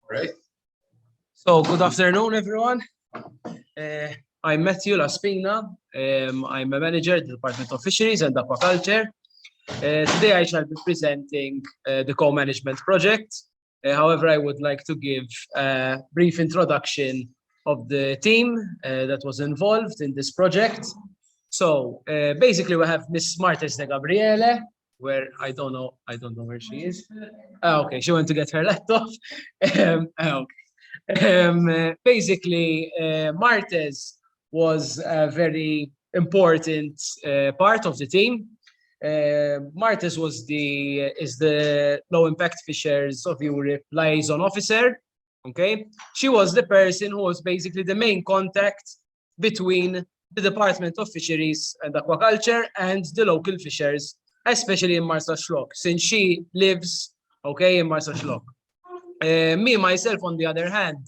Right. So good afternoon, everyone. I'm Matthew Laspina. I'm a manager at the Department of Fisheries and Aquaculture. Today I shall be presenting the co-management project. However, I would like to give a brief introduction of the team that was involved in this project. So basically we have Miss Martes de Gabriele, where I don't know where she is. Okay, she went to get her laptop. Basically, Martes was a very important part of the team. Martes is the Low Impact Fishers of Europe liaison officer. Okay, she was the person who was basically the main contact between the Department of Fisheries and Aquaculture and the local fishers, especially in Marsaxlokk, since she lives, okay, in Marsaxlokk. Me, myself, on the other hand,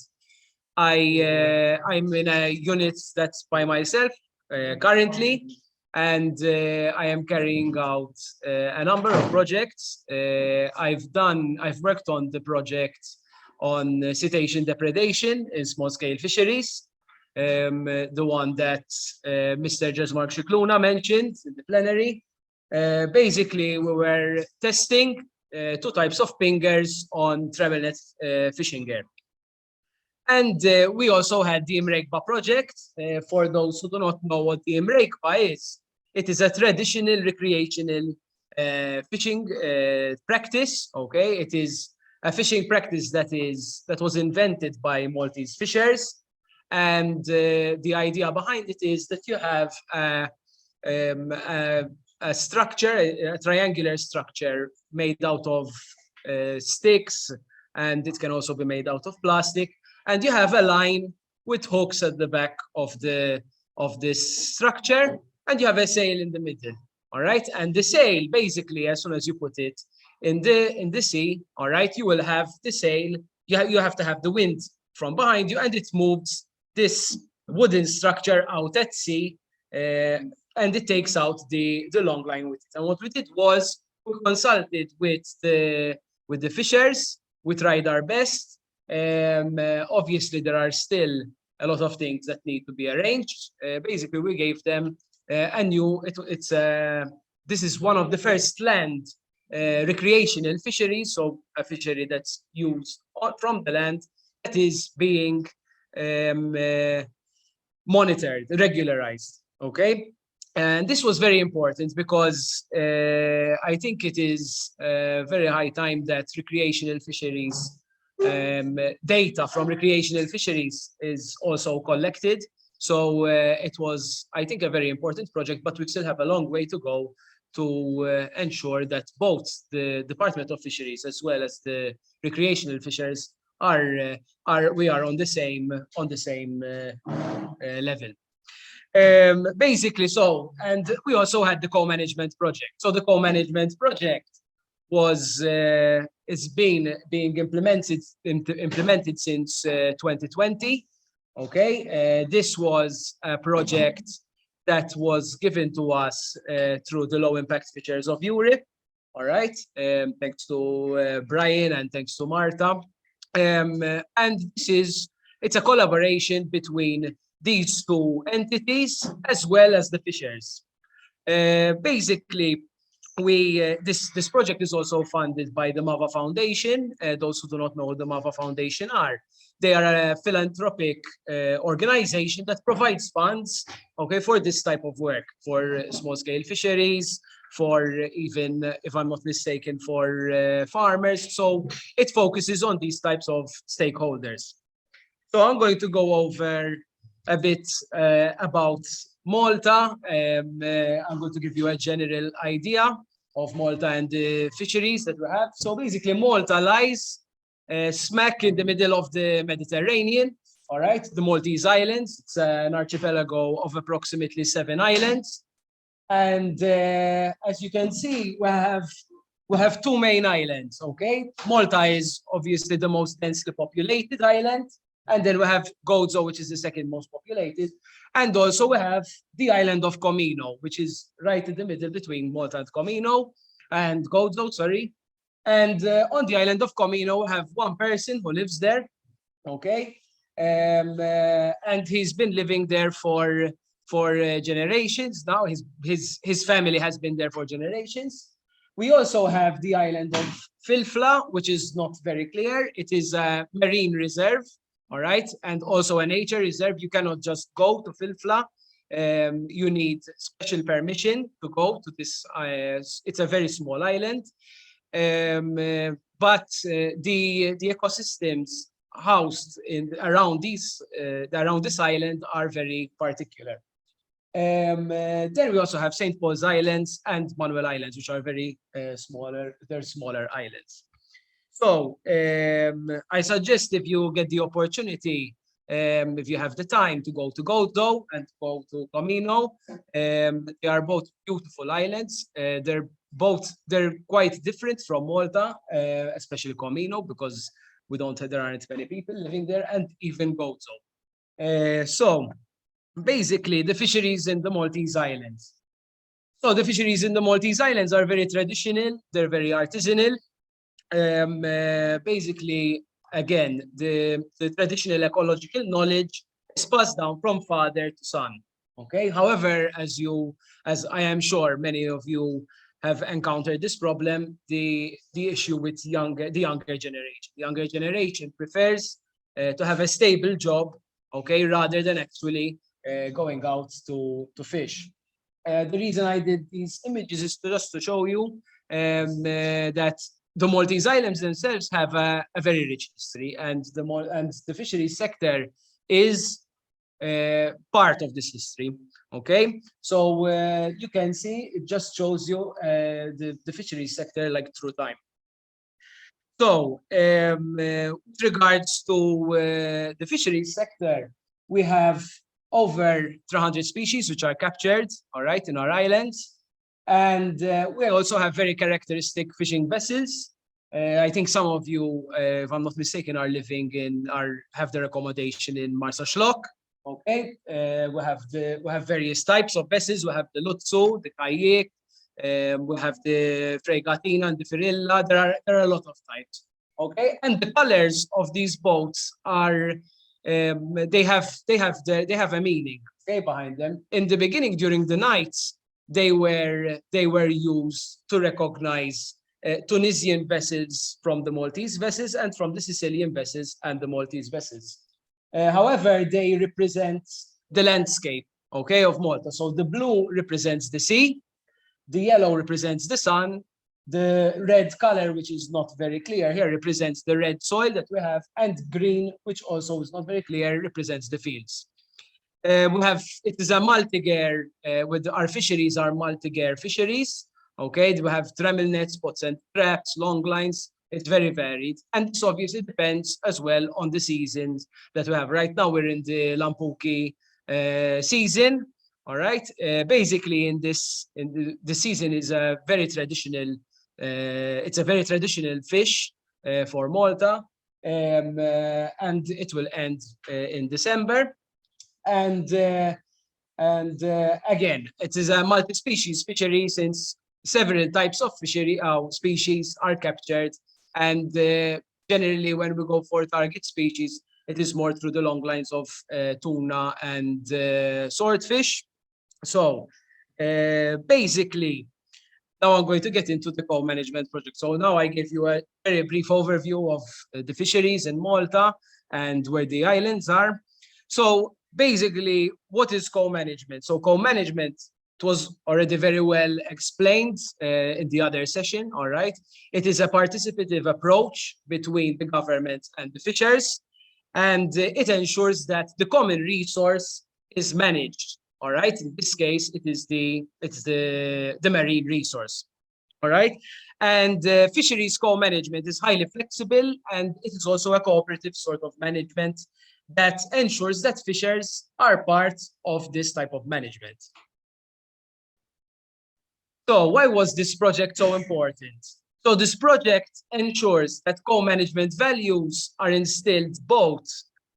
I'm in a unit that's by myself currently, and I am carrying out a number of projects. I've worked on the project on cetacean depredation in small-scale fisheries, the one that Mr. Jesmark Shikluna mentioned in the plenary. Basically, we were testing two types of pingers on treble net fishing gear. And we also had the MREGBA project. For those who do not know what the MREGBA is, it is a traditional recreational fishing practice. Okay, it is a fishing practice that was invented by Maltese fishers, and the idea behind it is that you have a structure, a triangular structure made out of sticks, and it can also be made out of plastic. And you have a line with hooks at the back of this structure, and you have a sail in the middle. All right, and the sail, basically, as soon as you put it in the sea, all right, you will have the sail. You have to have the wind from behind you, and it moves this wooden structure out at sea, and it takes out the long line with it. And what we did was we consulted with the fishers. We tried our best. Obviously, there are still a lot of things that need to be arranged. Basically, we gave them this is one of the first land recreational fisheries, so a fishery that's used from the land that is being monitored, regularized. Okay, and this was very important because I think it is very high time that recreational fisheries. Data from recreational fisheries is also collected. So it was, I think, a very important project, but we still have a long way to go to ensure that both the Department of Fisheries as well as the recreational fishers are on the same level. Basically, so, and we also had the co-management project. So the co-management project was it's been being implemented since 2020. Okay, this was a project that was given to us through the Low Impact Fishers of Europe. All right, thanks to Brian and thanks to Marta. And it's a collaboration between these two entities as well as the fishers. Basically, this project is also funded by the MAVA Foundation. Those who do not know what the MAVA Foundation are, they are a philanthropic organization that provides funds, okay, for this type of work, for small-scale fisheries, for even, if I'm not mistaken, for farmers. So it focuses on these types of stakeholders. So I'm going to go over a bit about Malta. I'm going to give you a general idea of Malta and the fisheries that we have. So basically, Malta lies smack in the middle of the Mediterranean. All right, the Maltese Islands. It's an archipelago of approximately 7 islands. And as you can see, we have 2 main islands. Okay, Malta is obviously the most densely populated island. And then we have Gozo, which is the second most populated. And also we have the island of Comino, which is right in the middle between Malta and Comino and Gozo, sorry. And on the island of Comino, we have one person who lives there, okay? And he's been living there for generations now. His family has been there for generations. We also have the island of Filfla, which is not very clear. It is a marine reserve, all right, and also a nature reserve. You cannot just go to Filfla. You need special permission to go to this. It's a very small island, but the ecosystems housed around this island are very particular. Then we also have St. Paul's Islands and Manuel Islands, which are very smaller. They're smaller islands. So I suggest if you get the opportunity, if you have the time to go to Gozo and go to Comino, they are both beautiful islands. They're quite different from Malta, especially Comino, because there aren't many people living there, and even Gozo. So basically, the fisheries in the Maltese Islands. So the fisheries in the Maltese Islands are very traditional. They're very artisanal. Basically, again, the traditional ecological knowledge is passed down from father to son. Okay. However, as I am sure many of you have encountered this problem, the issue with the younger generation. The younger generation prefers to have a stable job, okay, rather than actually going out to fish. The reason I did these images is just to show you that the Maltese Islands themselves have a very rich history, and the fisheries sector is part of this history. Okay, so you can see it just shows you the fisheries sector like through time. So with regards to the fisheries sector, we have over 300 species which are captured, all right, in our islands. And we also have very characteristic fishing vessels. I think some of you, if I'm not mistaken, have their accommodation in Marsa-Xlokk. Okay, we have various types of vessels. We have the Lutzu, the kayak, we have the fregatina and the firilla. There are a lot of types. Okay, and the colors of these boats are they have a meaning, okay, behind them. In the beginning, during the nights, they were used to recognize Tunisian vessels from the Maltese vessels and from the Sicilian vessels and the Maltese vessels. However, they represent the landscape, okay, of Malta. So the blue represents the sea, the yellow represents the sun, the red color, which is not very clear here, represents the red soil that we have, and green, which also is not very clear, represents the fields. It is a multi-gear, with our fisheries are multi-gear fisheries. Okay, we have trammel nets, spots and traps, long lines. It's very varied, and this obviously depends as well on the seasons that we have. Right now, we're in the Lampuki season. All right, basically, the season is a very traditional. It's a very traditional fish for Malta, and it will end in December. And again, it is a multi-species fishery, since several types of species are captured. And generally, when we go for target species, it is more through the long lines of tuna and swordfish. So basically, now I'm going to get into the co-management project. So now I gave you a very brief overview of the fisheries in Malta and where the islands are. So basically, what is co-management? So co-management, it was already very well explained in the other session, all right? It is a participative approach between the government and the fishers, and it ensures that the common resource is managed, all right? In this case, it's the marine resource, all right? And fisheries co-management is highly flexible, and it is also a cooperative sort of management that ensures that fishers are part of this type of management. So why was this project so important? So this project ensures that co-management values are instilled both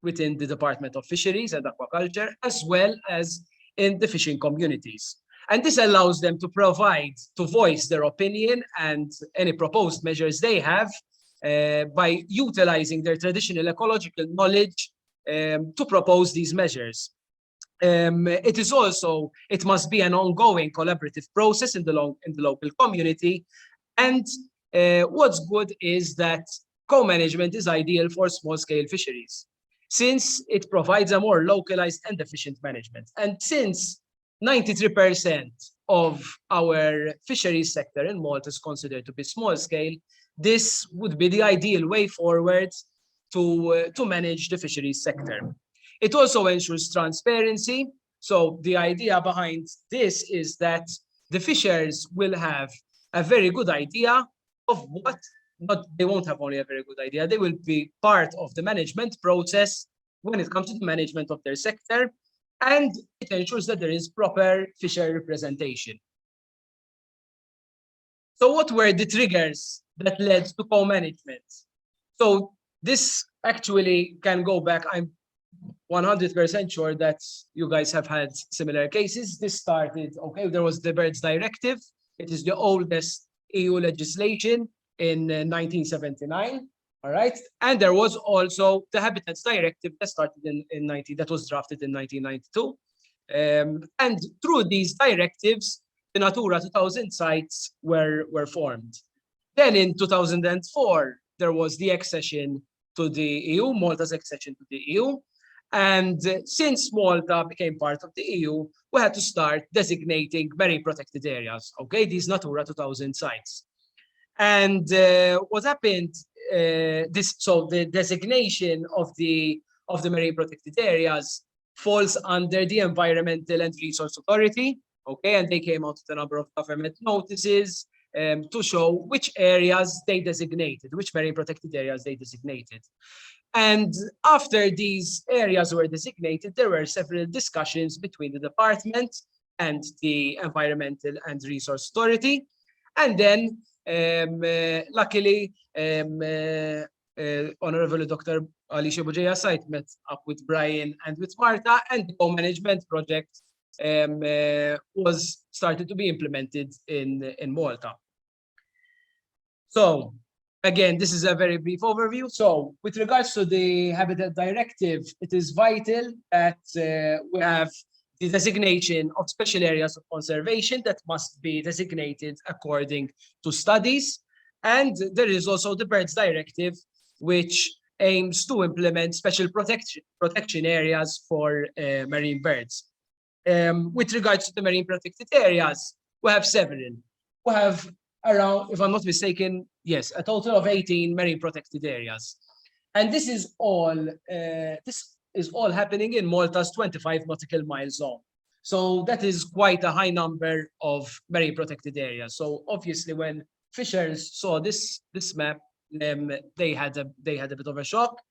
within the Department of Fisheries and Aquaculture, as well as in the fishing communities. And this allows them to voice their opinion and any proposed measures they have by utilizing their traditional ecological knowledge to propose these measures. It must be an ongoing collaborative process in the local community. And what's good is that co-management is ideal for small-scale fisheries, since it provides a more localized and efficient management. And since 93% of our fisheries sector in Malta is considered to be small-scale, this would be the ideal way forward to manage the fisheries sector. It also ensures transparency. So the idea behind this is that the fishers will have a very good idea of they won't have only a very good idea, they will be part of the management process when it comes to the management of their sector, and it ensures that there is proper fisher representation. So what were the triggers that led to co-management? So this actually can go back, I'm 100% sure that you guys have had similar cases. This started, there was the Birds Directive. It is the oldest EU legislation in 1979, all right? And there was also the Habitats Directive that started that was drafted in 1992. And through these directives, the Natura 2000 sites were formed. Then in 2004, there was the accession to the EU, Malta's accession to the EU. And since Malta became part of the EU, we had to start designating marine protected areas, these Natura 2000 sites. And what happened, so the designation of the marine protected areas falls under the Environmental and Resource Authority, and they came out with a number of government notices to show which areas they designated, which marine protected areas they designated. And after these areas were designated, there were several discussions between the department and the Environmental and Resource Authority. And then, luckily, Honorable Dr. Alicia Bugeya site met up with Brian and with Marta, and the co-management project was started to be implemented in Malta. So, again, this is a very brief overview. So with regards to the Habitat Directive, it is vital that we have the designation of special areas of conservation that must be designated according to studies. And there is also the Birds Directive, which aims to implement special protection areas for marine birds. With regards to the marine protected areas, we have several. We have around, if I'm not mistaken, yes, a total of 18 marine protected areas. And this is all happening in Malta's 25 nautical mile zone. So that is quite a high number of marine protected areas. So obviously when fishers saw this map, they had a bit of a shock.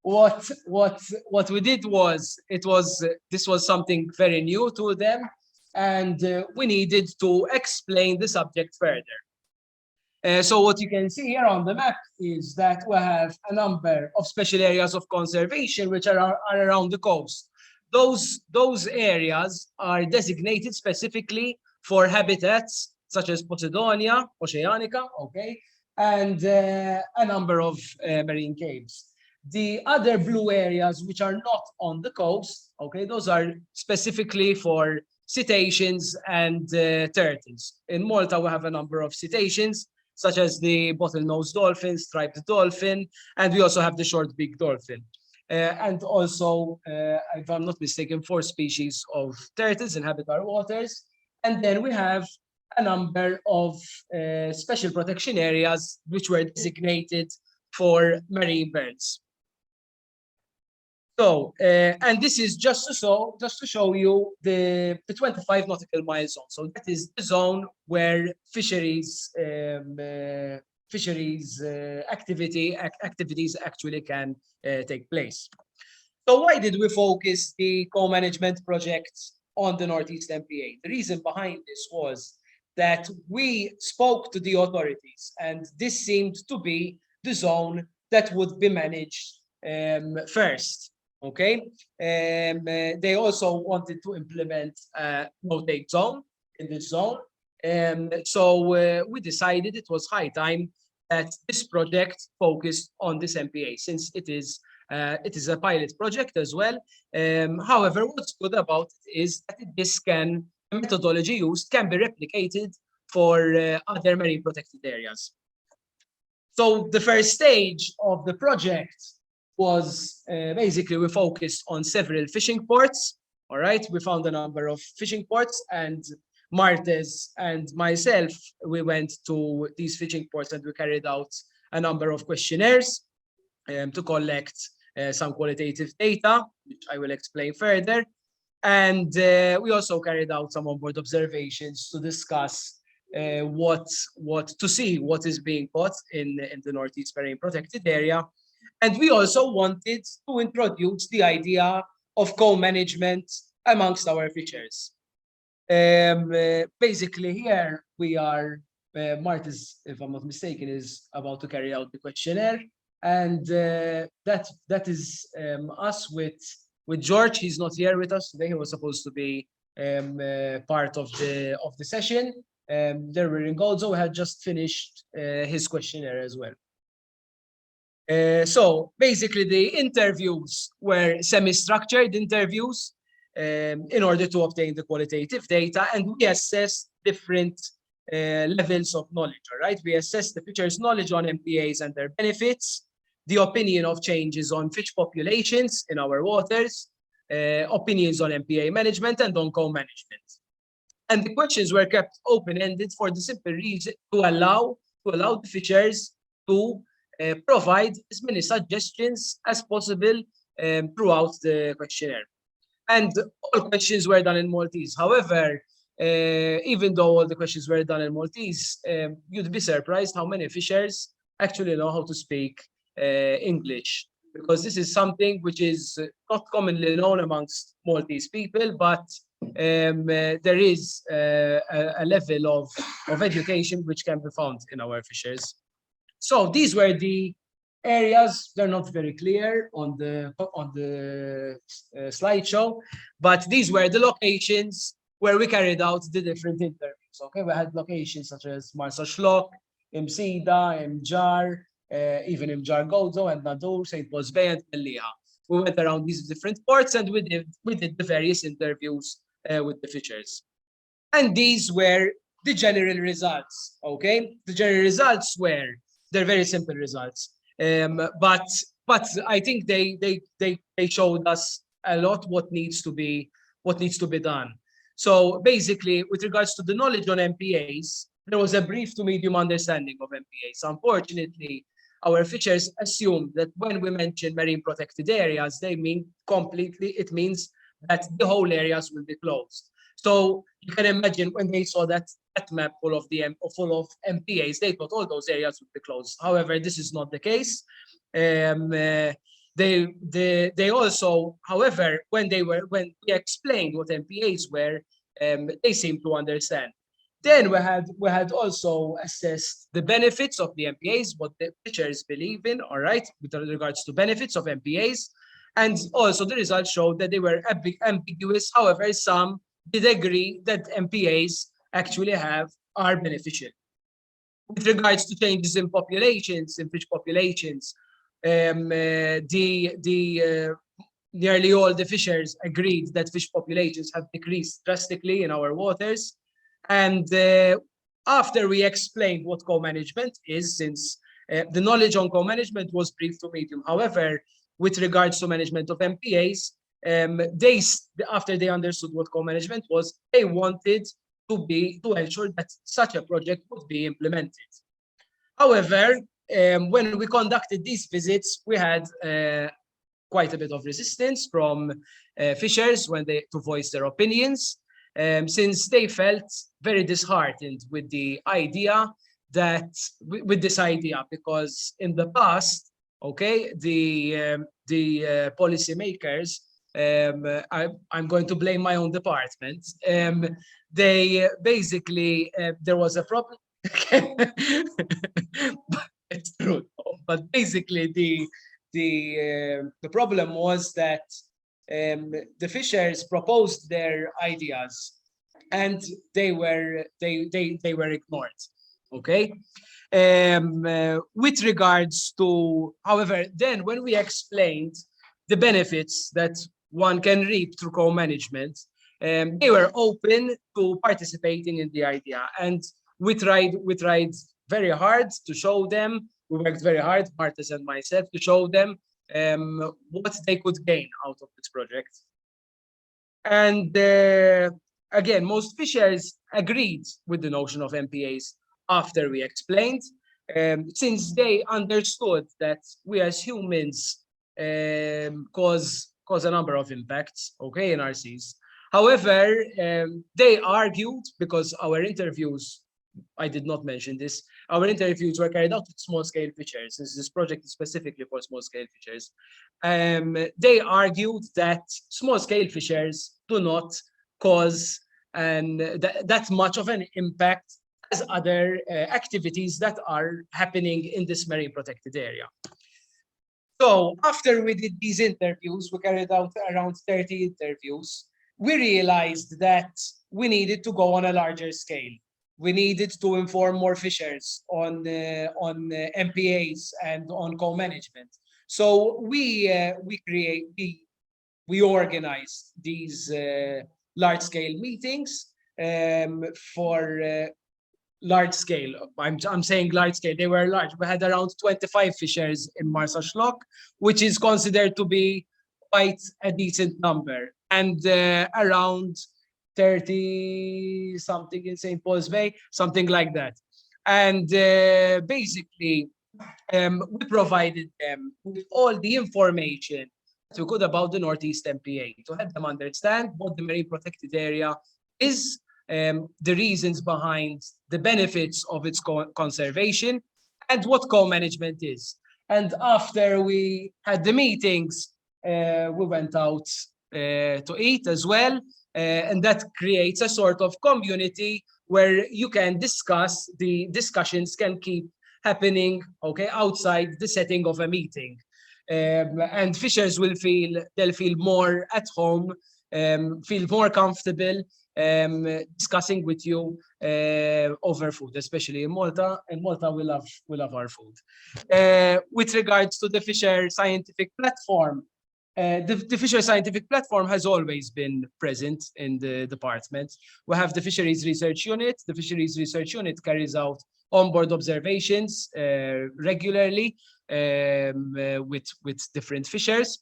What we did was, this was something very new to them, and we needed to explain the subject further. So what you can see here on the map is that we have a number of special areas of conservation which are around the coast. Those areas are designated specifically for habitats such as Posidonia, Oceanica, and a number of marine caves. The other blue areas which are not on the coast, those are specifically for cetaceans and turtles. In Malta, we have a number of cetaceans, such as the bottlenose dolphin, striped dolphin, and we also have the short-beaked dolphin. And also, if I'm not mistaken, 4 species of turtles inhabit our waters. And then we have a number of special protection areas which were designated for marine birds. So, and this is just to show you the 25 nautical mile zone. So that is the zone where fisheries activities actually can take place. So why did we focus the co-management projects on the Northeast MPA? The reason behind this was that we spoke to the authorities, and this seemed to be the zone that would be managed first. Okay, they also wanted to implement no-take zone in this zone. So we decided it was high time that this project focused on this MPA, since it is a pilot project as well. However, what's good about it is that the methodology used can be replicated for other marine protected areas. So the first stage of the project was basically we focused on several fishing ports. All right, we found a number of fishing ports, and Martes and myself, we went to these fishing ports and we carried out a number of questionnaires to collect some qualitative data, which I will explain further. And we also carried out some onboard observations to discuss what is being caught in the Northeast Marine Protected Area. And we also wanted to introduce the idea of co-management amongst our fishers. Basically here we are, Martis, if I'm not mistaken, is about to carry out the questionnaire. And that is us with George. He's not here with us today. He was supposed to be part of the session. There were in Gozo, had just finished his questionnaire as well. So basically the interviews were semi-structured interviews in order to obtain the qualitative data, and we assessed different levels of knowledge, all right? We assessed the fisher's knowledge on MPAs and their benefits, the opinion of changes on fish populations in our waters, opinions on MPA management and on co-management. And the questions were kept open-ended for the simple reason to allow the fishers to provide as many suggestions as possible throughout the questionnaire. And all questions were done in Maltese. However, even though all the questions were done in Maltese, you'd be surprised how many fishers actually know how to speak English, because this is something which is not commonly known amongst Maltese people, but there is a level of education which can be found in our fishers. So these were the areas. They're not very clear on the slideshow, but these were the locations where we carried out the different interviews. Okay, we had locations such as Marsa Shlock, Imsida, Imjar, even Imjar Gozo and Nadur, St. Paul's Bay, and Melliha. We went around these different ports and we did the various interviews with the fishers. And these were the general results. Okay, the general results were, they're very simple results, but I think they showed us a lot what needs to be done. So basically, with regards to the knowledge on MPAs, there was a brief to medium understanding of MPAs. Unfortunately, our fishers assume that when we mention marine protected areas, they mean completely, it means that the whole areas will be closed. So you can imagine when they saw that map full of MPAs, they thought all those areas would be closed. However, this is not the case. They also, however, when we explained what MPAs were, they seemed to understand. Then we had also assessed the benefits of the MPAs, what the fishers believe in, all right, with regards to benefits of MPAs. And also the results showed that they were ambiguous. However, some did agree that MPAs actually are beneficial. With regards to changes in populations, in fish populations, nearly all the fishers agreed that fish populations have decreased drastically in our waters. And after we explained what co-management is, since the knowledge on co-management was brief to medium. However, with regards to management of MPAs, after they understood what co-management was, they wanted to ensure that such a project would be implemented. However, when we conducted these visits, we had quite a bit of resistance from fishers to voice their opinions, since they felt very disheartened with the idea with this idea, because in the past, okay, the policymakers, I'm going to blame my own department. They basically, there was a problem. It's true, but basically the problem was that the fishers proposed their ideas and they were ignored. Okay. With regards to, however, then when we explained the benefits that one can reap through co-management, they were open to participating in the idea, and we tried very hard to show them. We worked very hard, Martis and myself, to show them what they could gain out of this project. And again, most fishers agreed with the notion of MPAs after we explained, since they understood that we as humans cause a number of impacts, okay, in our seas. However, they argued, because our interviews, I did not mention this, our interviews were carried out with small-scale fishers, since this project is specifically for small-scale fishers. They argued that small-scale fishers do not cause that much of an impact as other activities that are happening in this marine protected area. So after we did these interviews, we carried out around 30 interviews, we realized that we needed to go on a larger scale. We needed to inform more fishers on MPAs and on co-management. So we organized these large-scale meetings for large scale. I'm saying large scale. They were large. We had around 25 fishers in Marsax Loch, which is considered to be quite a decent number, and around 30 something in St. Paul's Bay, something like that. And basically, we provided them with all the information that we could about the Northeast MPA to help them understand what the marine protected area is, the reasons behind the benefits of its conservation, and what co-management is. And after we had the meetings, we went out to eat as well, and that creates a sort of community where you can discuss, the discussions can keep happening, okay, outside the setting of a meeting. And fishers will they'll feel more at home, feel more comfortable discussing with you over food, especially in Malta. In Malta, we love our food. With regards to the Fisher Scientific Platform, the Fisher Scientific Platform has always been present in the department. We have the Fisheries Research Unit. The Fisheries Research Unit carries out onboard observations regularly with different fishers.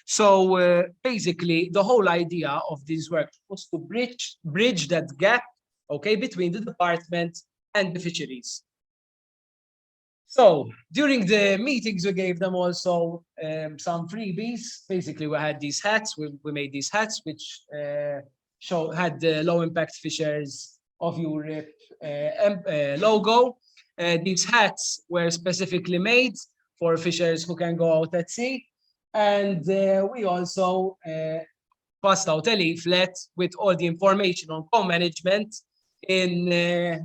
So basically, the whole idea of this work was to bridge that gap, okay, between the department and the fisheries. So during the meetings, we gave them also some freebies. Basically, we had these hats. We made these hats, which had the Low Impact Fishers of Europe logo. These hats were specifically made for fishers who can go out at sea. And we also passed out a leaflet with all the information on co-management in the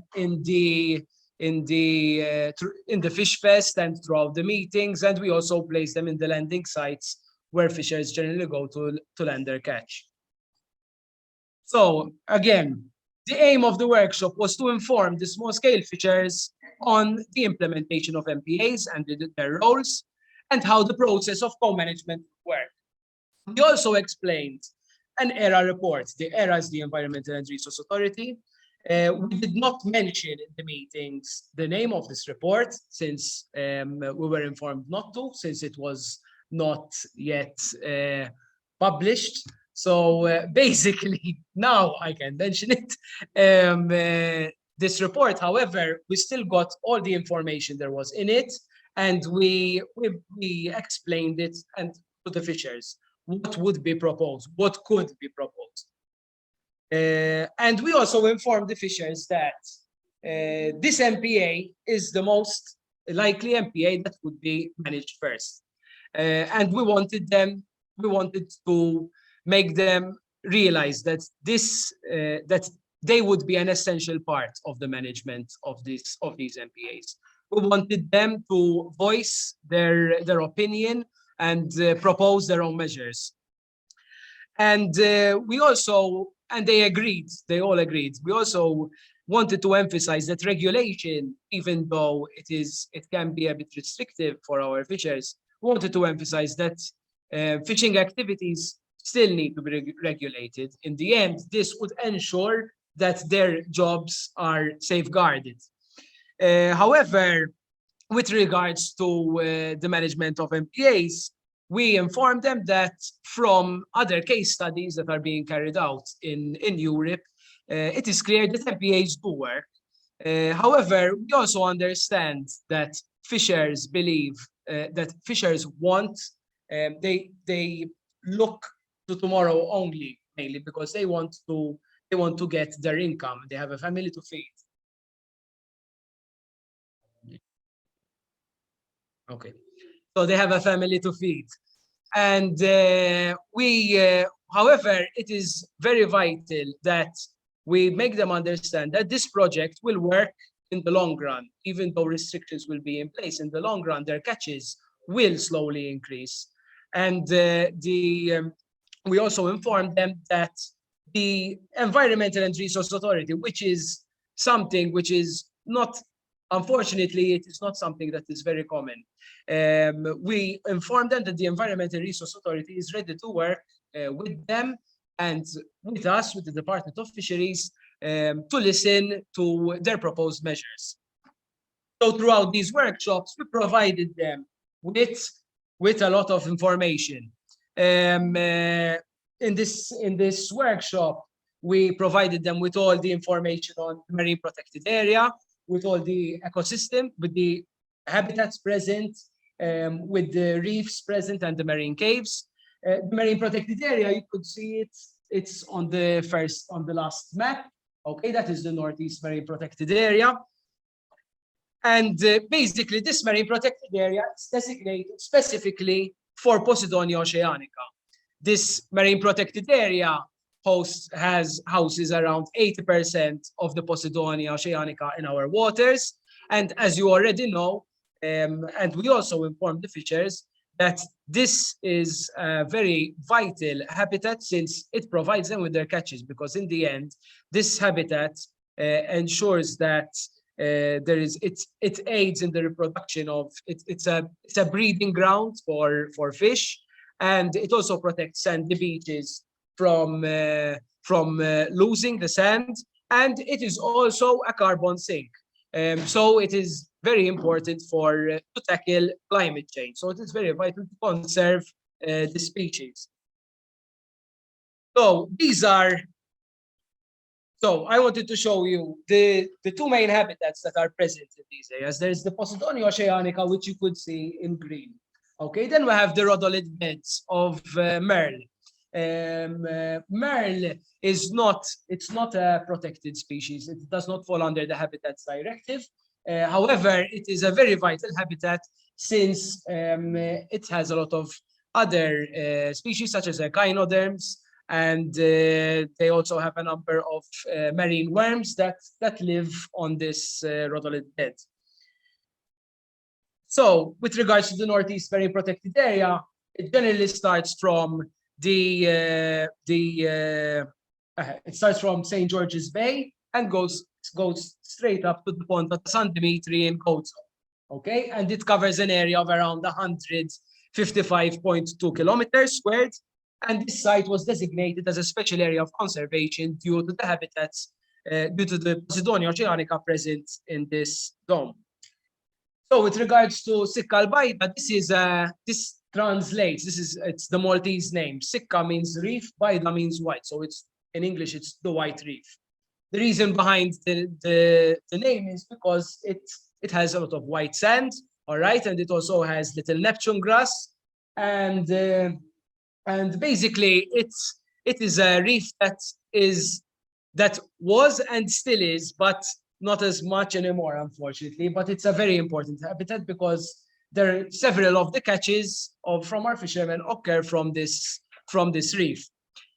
Fish Fest and throughout the meetings. And we also place them in the landing sites where fishers generally go to land their catch. So again, the aim of the workshop was to inform the small-scale fishers on the implementation of MPAs and their roles, and how the process of co-management worked. We also explained an ERA report. The ERA is the Environmental and Resource Authority. We did not mention in the meetings the name of this report, since we were informed not to, since it was not yet published. So basically, now I can mention it. This report, however, we still got all the information there was in it, and we explained it and to the fishers what would be proposed, what could be proposed. And we also informed the fishers that this MPA is the most likely MPA that would be managed first. And we wanted to make them realize that that they would be an essential part of the management of these MPAs. We wanted them to voice their opinion and propose their own measures. And we also, and they agreed, they all agreed. We also wanted to emphasize that regulation, even though it can be a bit restrictive for our fishers, we wanted to emphasize that fishing activities still need to be regulated. In the end, this would ensure that their jobs are safeguarded. However, with regards to the management of MPAs, we informed them that from other case studies that are being carried out in Europe, it is clear that MPAs do work. However, we also understand that fishers believe that fishers want, they look to tomorrow only, mainly because they want to get their income. They have a family to feed. Okay, so they have a family to feed, and however, it is very vital that we make them understand that this project will work in the long run, even though restrictions will be in place. In the long run, their catches will slowly increase, and we also informed them that the Environmental and Resource Authority, which is something which is not, unfortunately, it is not something that is very common. We informed them that the Environmental Resource Authority is ready to work with them and with us, with the Department of Fisheries, to listen to their proposed measures. So throughout these workshops, we provided them with a lot of information. In this workshop, we provided them with all the information on the marine protected area, with all the ecosystem, with the habitats present, with the reefs present and the marine caves. The marine protected area, you could see it's on the last map. Okay, that is the Northeast Marine Protected Area. And basically, this marine protected area is designated specifically for Posidonia oceanica. This marine protected area houses around 80% of the Posidonia oceanica in our waters. And as you already know, and we also informed the fishers, that this is a very vital habitat since it provides them with their catches, because in the end, this habitat ensures that it aids in the reproduction of, it's a breeding ground for fish, and it also protects sandy beaches from losing the sand, and it is also a carbon sink. So it is very important to tackle climate change. So it is very vital to conserve the species. So I wanted to show you the two main habitats that are present in these areas. There's the Posidonia oceanica, which you could see in green. Okay, then we have the rhodolid beds of Merle. Merle it's not a protected species. It does not fall under the Habitats Directive. However, it is a very vital habitat since it has a lot of other species such as echinoderms, and they also have a number of marine worms that live on this rhodolid bed. So with regards to the Northeast Marine Protected Area, it generally starts from it starts from St. George's Bay and goes straight up to the pond of San Dimitri in Gozo. Okay, and it covers an area of around 155.2 kilometers squared. And this site was designated as a special area of conservation due to the habitats, due to the Posidonia oceanica present in this zone. So with regards to Sikka al-Bayda, this translates, it's the Maltese name. Sikka means reef, Bayda means white. So it's, in English, it's the white reef. The reason behind the name is because it has a lot of white sand, all right, and it also has little Neptune grass, and basically it is a reef that was and still is, but not as much anymore, unfortunately. But it's a very important habitat because there are several of the catches from our fishermen occur from this reef.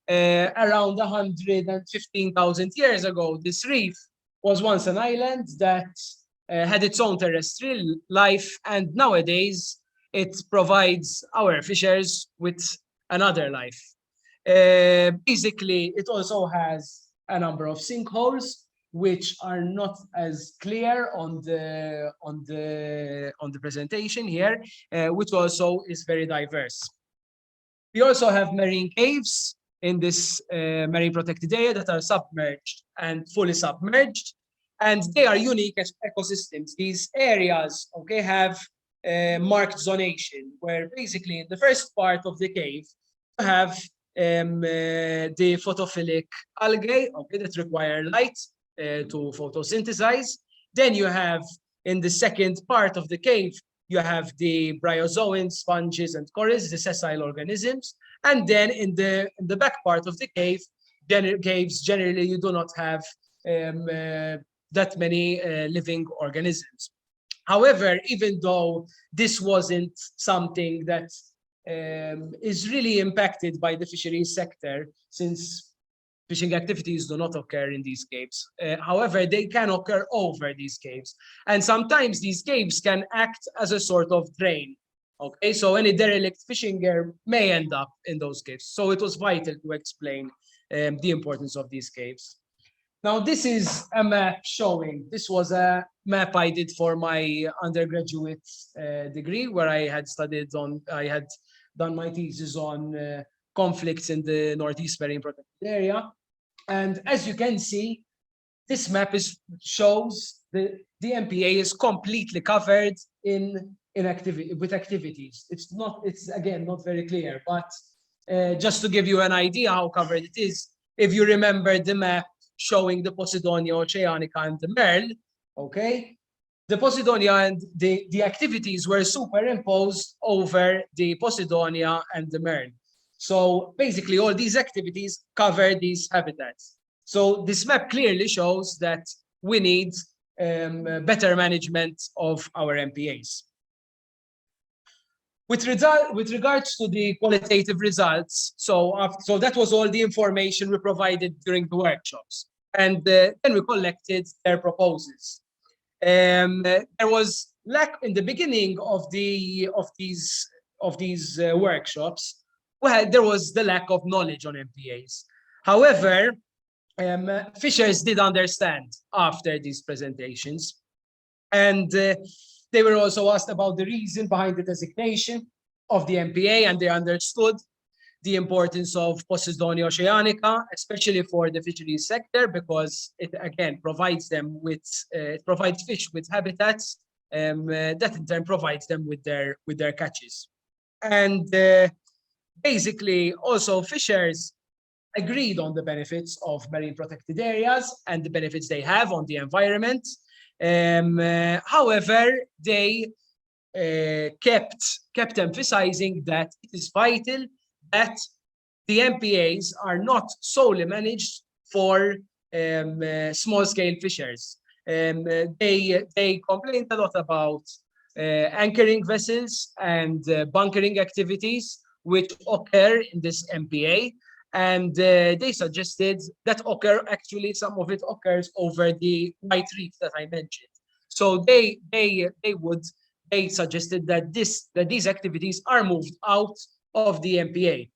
Around 115,000 years ago, this reef was once an island that had its own terrestrial life, and nowadays it provides our fishers with another life. Basically, it also has a number of sinkholes, which are not as clear on the presentation here, which also is very diverse. We also have marine caves in this marine protected area that are submerged and fully submerged, and they are unique ecosystems. These areas, okay, have marked zonation, where basically in the first part of the cave, you have the photophilic algae, okay, that require light to photosynthesize. Then you have, in the second part of the cave, you have the bryozoans, sponges, and corals, the sessile organisms. And then in the back part of the cave, caves, generally you do not have that many living organisms. However, even though this wasn't something that is really impacted by the fisheries sector, since fishing activities do not occur in these caves. However, they can occur over these caves. And sometimes these caves can act as a sort of drain. Okay, so any derelict fishing gear may end up in those caves. So it was vital to explain the importance of these caves. Now, this is a map showing, this was a map I did for my undergraduate degree, where I had done my thesis on conflicts in the Northeast Marine Protected Area. And as you can see, this map shows the MPA is completely covered with activities. It's again, not very clear, but just to give you an idea how covered it is, if you remember the map showing the Posidonia oceanica and the Merle, okay? The Posidonia and the activities were superimposed over the Posidonia and the Merle. So basically all these activities cover these habitats. So this map clearly shows that we need better management of our MPAs. With regards to the qualitative results, so that was all the information we provided during the workshops. And then we collected their proposals. There was lack in the beginning of these workshops. Well, there was the lack of knowledge on MPAs. However, fishers did understand after these presentations, and they were also asked about the reason behind the designation of the MPA, and they understood the importance of Posidonia oceanica, especially for the fisheries sector, because it again provides them with provides fish with habitats that in turn provides them with their catches. And basically, also fishers agreed on the benefits of marine protected areas and the benefits they have on the environment. However, they kept emphasizing that it is vital that the MPAs are not solely managed for small-scale fishers. They complained a lot about anchoring vessels and bunkering activities which occur in this MPA, and they suggested that some of it occurs over the white reef that I mentioned. So they suggested that these activities are moved out of the MPA.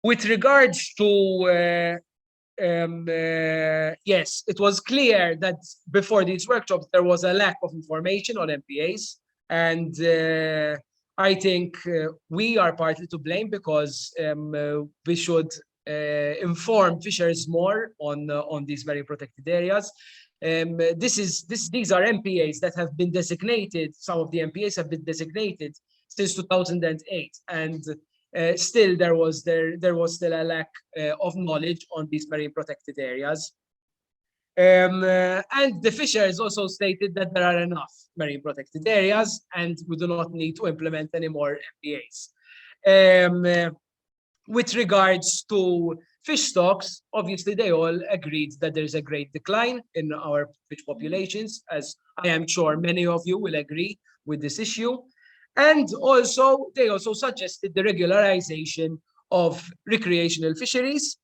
With regards to yes, it was clear that before these workshops there was a lack of information on MPAs, and I think we are partly to blame, because we should inform fishers more on these very protected areas. These are MPAs that have been designated. Some of the MPAs have been designated since 2008, and still there was still a lack of knowledge on these marine protected areas. And the fishers also stated that there are enough marine protected areas and we do not need to implement any more MPAs. With regards to fish stocks, obviously they all agreed that there is a great decline in our fish populations, as I am sure many of you will agree with this issue. And also, they also suggested the regularization of recreational fisheries,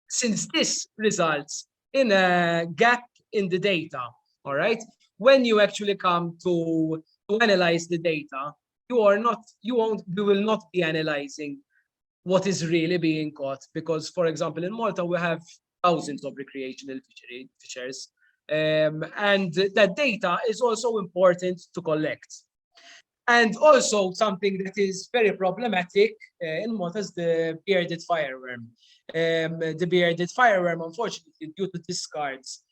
since this results in a gap in the data. all right? When you actually come to analyze the data, you will not be analyzing what is really being caught, because, for example, in Malta, we have thousands of recreational fishers, and that data is also important to collect. And also something that is very problematic in Malta is the bearded fireworm. The bearded fireworm, unfortunately, due to discards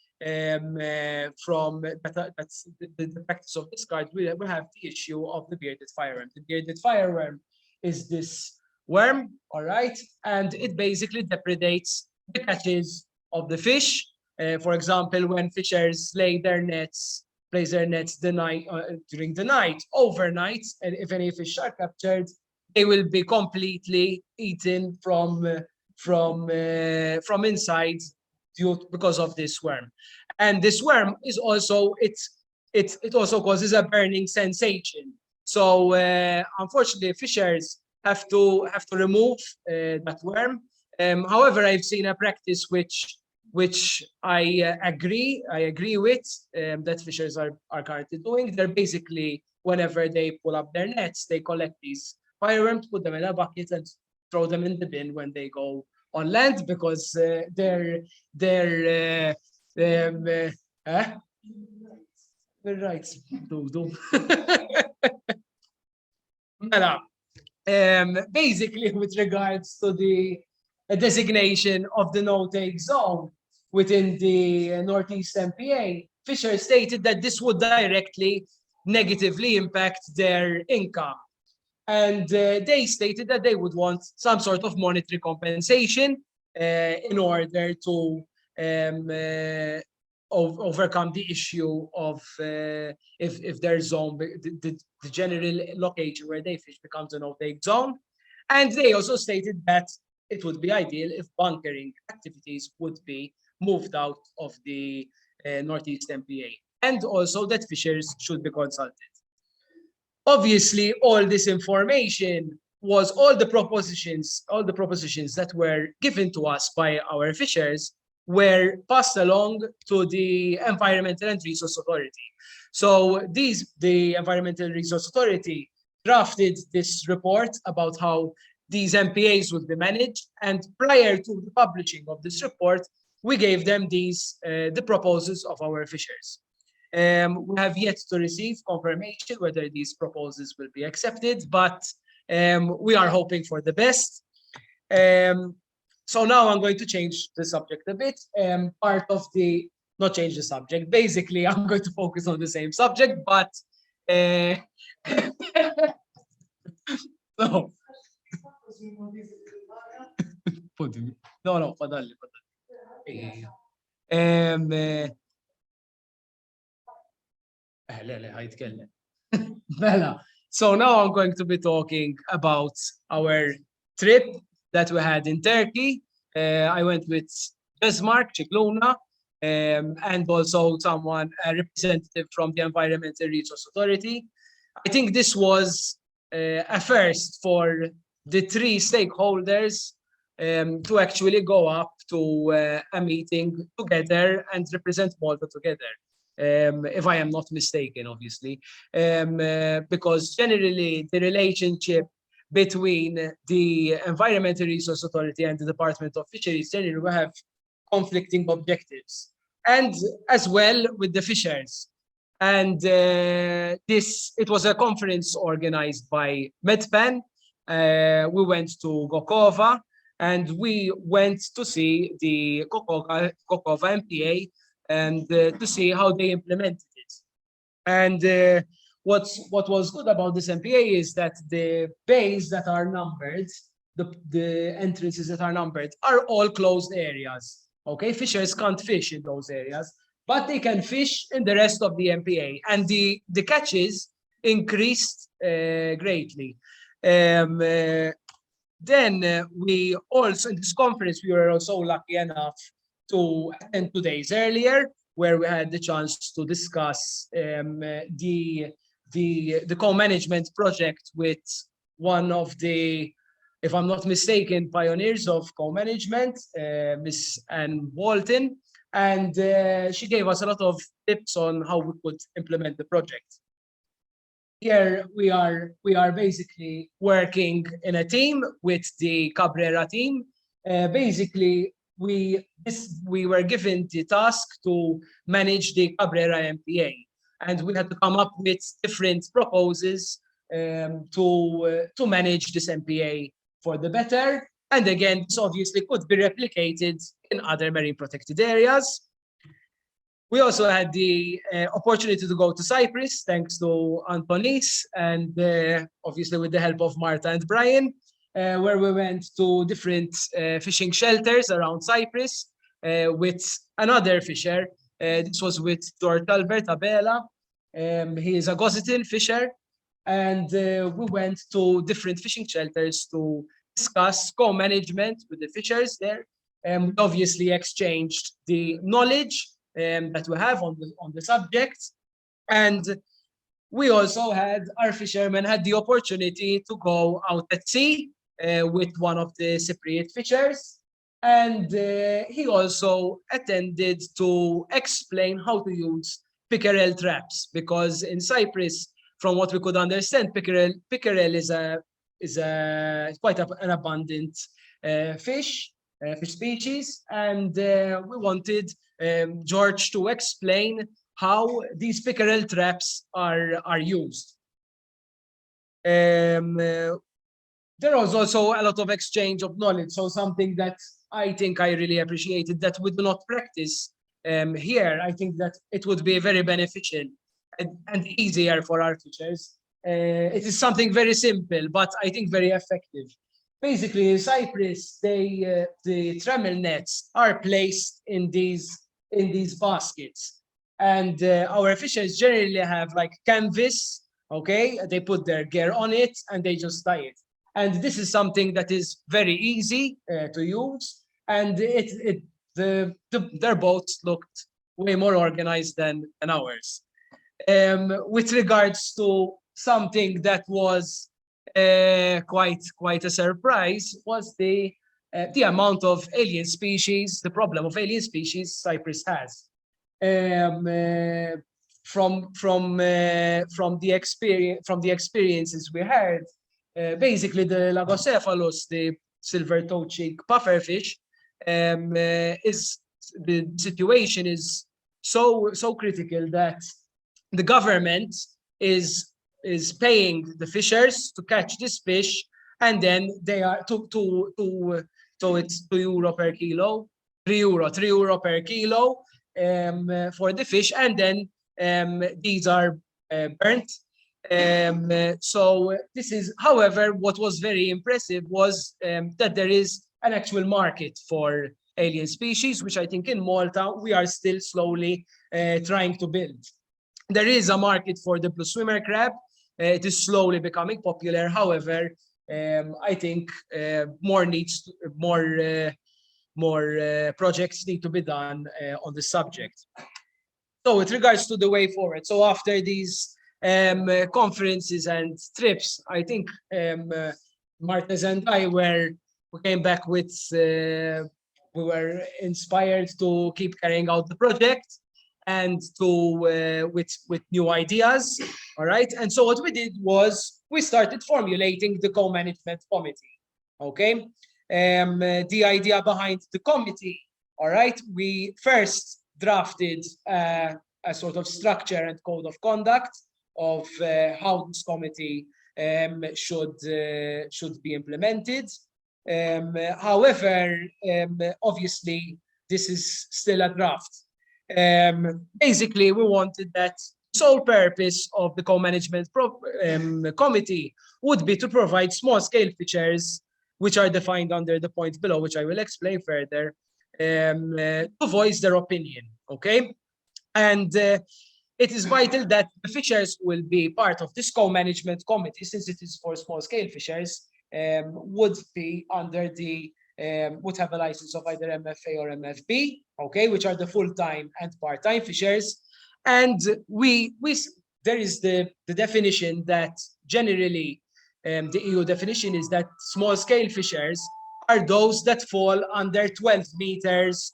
from that's the practice of discard, we have the issue of the bearded fireworm. The bearded fireworm is this worm, all right, and it basically depredates the catches of the fish. For example, when fishers place their nets during the night, overnight, and if any fish are captured, they will be completely eaten from inside because of this worm. And this worm is also it also causes a burning sensation. So unfortunately, fishers have to remove that worm. However, I've seen a practice which I agree with, that fishers are currently doing. They're basically, whenever they pull up their nets, they collect these fireworms, put them in a bucket, and throw them in the bin when they go on land, because they're right. Basically, with regards to the designation of the no-take zone within the Northeast MPA, Fisher stated that this would directly negatively impact their income. And they stated that they would want some sort of monetary compensation in order to overcome the issue of if their zone, the general location where they fish becomes a no-take zone. And they also stated that it would be ideal if bunkering activities would be moved out of the Northeast MPA, and also that fishers should be consulted. Obviously, all this information was all the propositions that were given to us by our fishers were passed along to the Environmental and Resource Authority. So the Environmental Resource Authority drafted this report about how these MPAs would be managed, and prior to the publishing of this report, we gave them the proposals of our fishers. We have yet to receive confirmation whether these proposals will be accepted, but we are hoping for the best. So now I'm going to change the subject a bit. Not change the subject. Basically, I'm going to focus on the same subject, but no. No, fadalli. So now I'm going to be talking about our trip that we had in Turkey. I went with Bismarck, Cicluna, and also a representative from the Environmental Resource Authority. I think this was a first for the three stakeholders to actually go up to a meeting together and represent Malta together. If I am not mistaken, obviously, because generally the relationship between the Environmental Resource Authority and the Department of Fisheries generally we have conflicting objectives, and as well with the fishers. And it was a conference organized by MedPen. We went to Gokova, and we went to see the Gokova MPA and to see how they implemented it. And what was good about this MPA is that the bays that are numbered, the entrances that are numbered, are all closed areas. Okay, fishers can't fish in those areas, but they can fish in the rest of the MPA, and the catches increased greatly. Then we also, in this conference, we were also lucky enough to attend 2 days earlier, where we had the chance to discuss the co-management project with one of the, if I'm not mistaken, pioneers of co-management, Miss Anne Walton. and she gave us a lot of tips on how we could implement the project. Here we are basically working in a team with the Cabrera team. Basically, we were given the task to manage the Cabrera MPA, and we had to come up with different proposals to manage this MPA for the better. And again, this obviously could be replicated in other marine protected areas. We also had the opportunity to go to Cyprus, thanks to Antonis, and obviously with the help of Marta and Brian, where we went to different fishing shelters around Cyprus with another fisher. This was with George Albert Abela. He is a Gossetil fisher, and we went to different fishing shelters to discuss co-management with the fishers there. We obviously exchanged the knowledge that we have on the subject, and we also had our fishermen had the opportunity to go out at sea with one of the Cypriot fishers, and he also attended to explain how to use pickerel traps, because in Cyprus, from what we could understand, pickerel is quite an abundant fish species, and we wanted George to explain how these pickerel traps are used. There was also a lot of exchange of knowledge, so something that I think I really appreciated that we do not practice here. I think that it would be very beneficial and easier for our teachers. It is something very simple, but I think very effective. Basically, in Cyprus, the trammel nets are placed in these baskets, and our fishers generally have like canvas. Okay, they put their gear on it and they just tie it. And this is something that is very easy to use, and their boats looked way more organized than ours. With regards to something that was quite a surprise, was the amount of alien species, the problem of alien species Cyprus has. From the experiences we had, basically the Largescale, the silver toe cheek pufferfish, the situation is so critical that the government is paying the fishers to catch this fish, and then they are so it's €2 per kilo, €3 per kilo for the fish, and then these are burnt. So this is, however, what was very impressive was that there is an actual market for alien species, which I think in Malta we are still slowly trying to build. There is a market for the blue swimmer crab. It is slowly becoming popular. However, I think more projects need to be done on the subject. So with regards to the way forward, so after these conferences and trips, I think Martez and I we came back with, we were inspired to keep carrying out the project and to with new ideas. All right, and so what we did was we started formulating the co-management committee. Okay, the idea behind the committee, all right, we first drafted a sort of structure and code of conduct of how this committee should be implemented. However, obviously, this is still a draft. Basically, we wanted that the sole purpose of the co-management committee would be to provide small-scale features, which are defined under the point below, which I will explain further, to voice their opinion. Okay, and it is vital that the fishers will be part of this co-management committee, since it is for small-scale fishers, would be under the would have a license of either MFA or MFB, okay, which are the full-time and part-time fishers. And there is the definition that generally the EU definition is that small-scale fishers are those that fall under 12 meters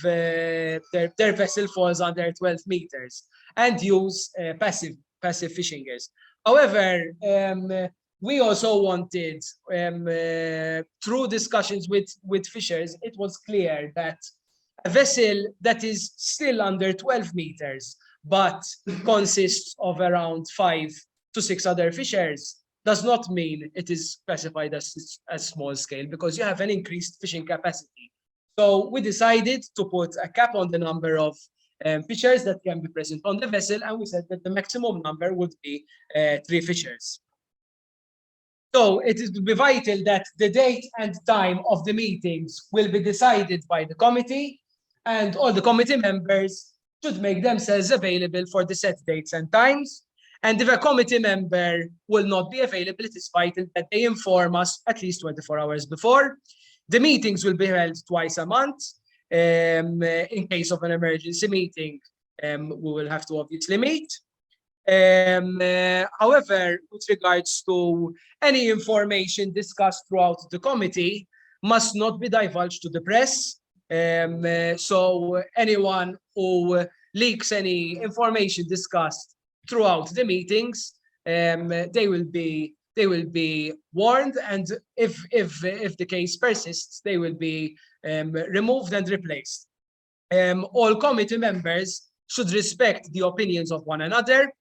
their vessel falls under 12 meters and use passive fishing gears. However, we also wanted, through discussions with fishers, it was clear that a vessel that is still under 12 meters, but consists of around 5 to 6 other fishers, does not mean it is classified as small scale, because you have an increased fishing capacity. So we decided to put a cap on the number of fishers that can be present on the vessel, and we said that the maximum number would be 3 fishers. So it is vital that the date and time of the meetings will be decided by the committee, and all the committee members should make themselves available for the set dates and times. And if a committee member will not be available, it is vital that they inform us at least 24 hours before. The meetings will be held twice a month. In case of an emergency meeting, we will have to obviously meet. However, with regards to any information discussed throughout the committee, must not be divulged to the press. So anyone who leaks any information discussed throughout the meetings, they will be warned, and if the case persists, they will be removed and replaced. All committee members should respect the opinions of one another,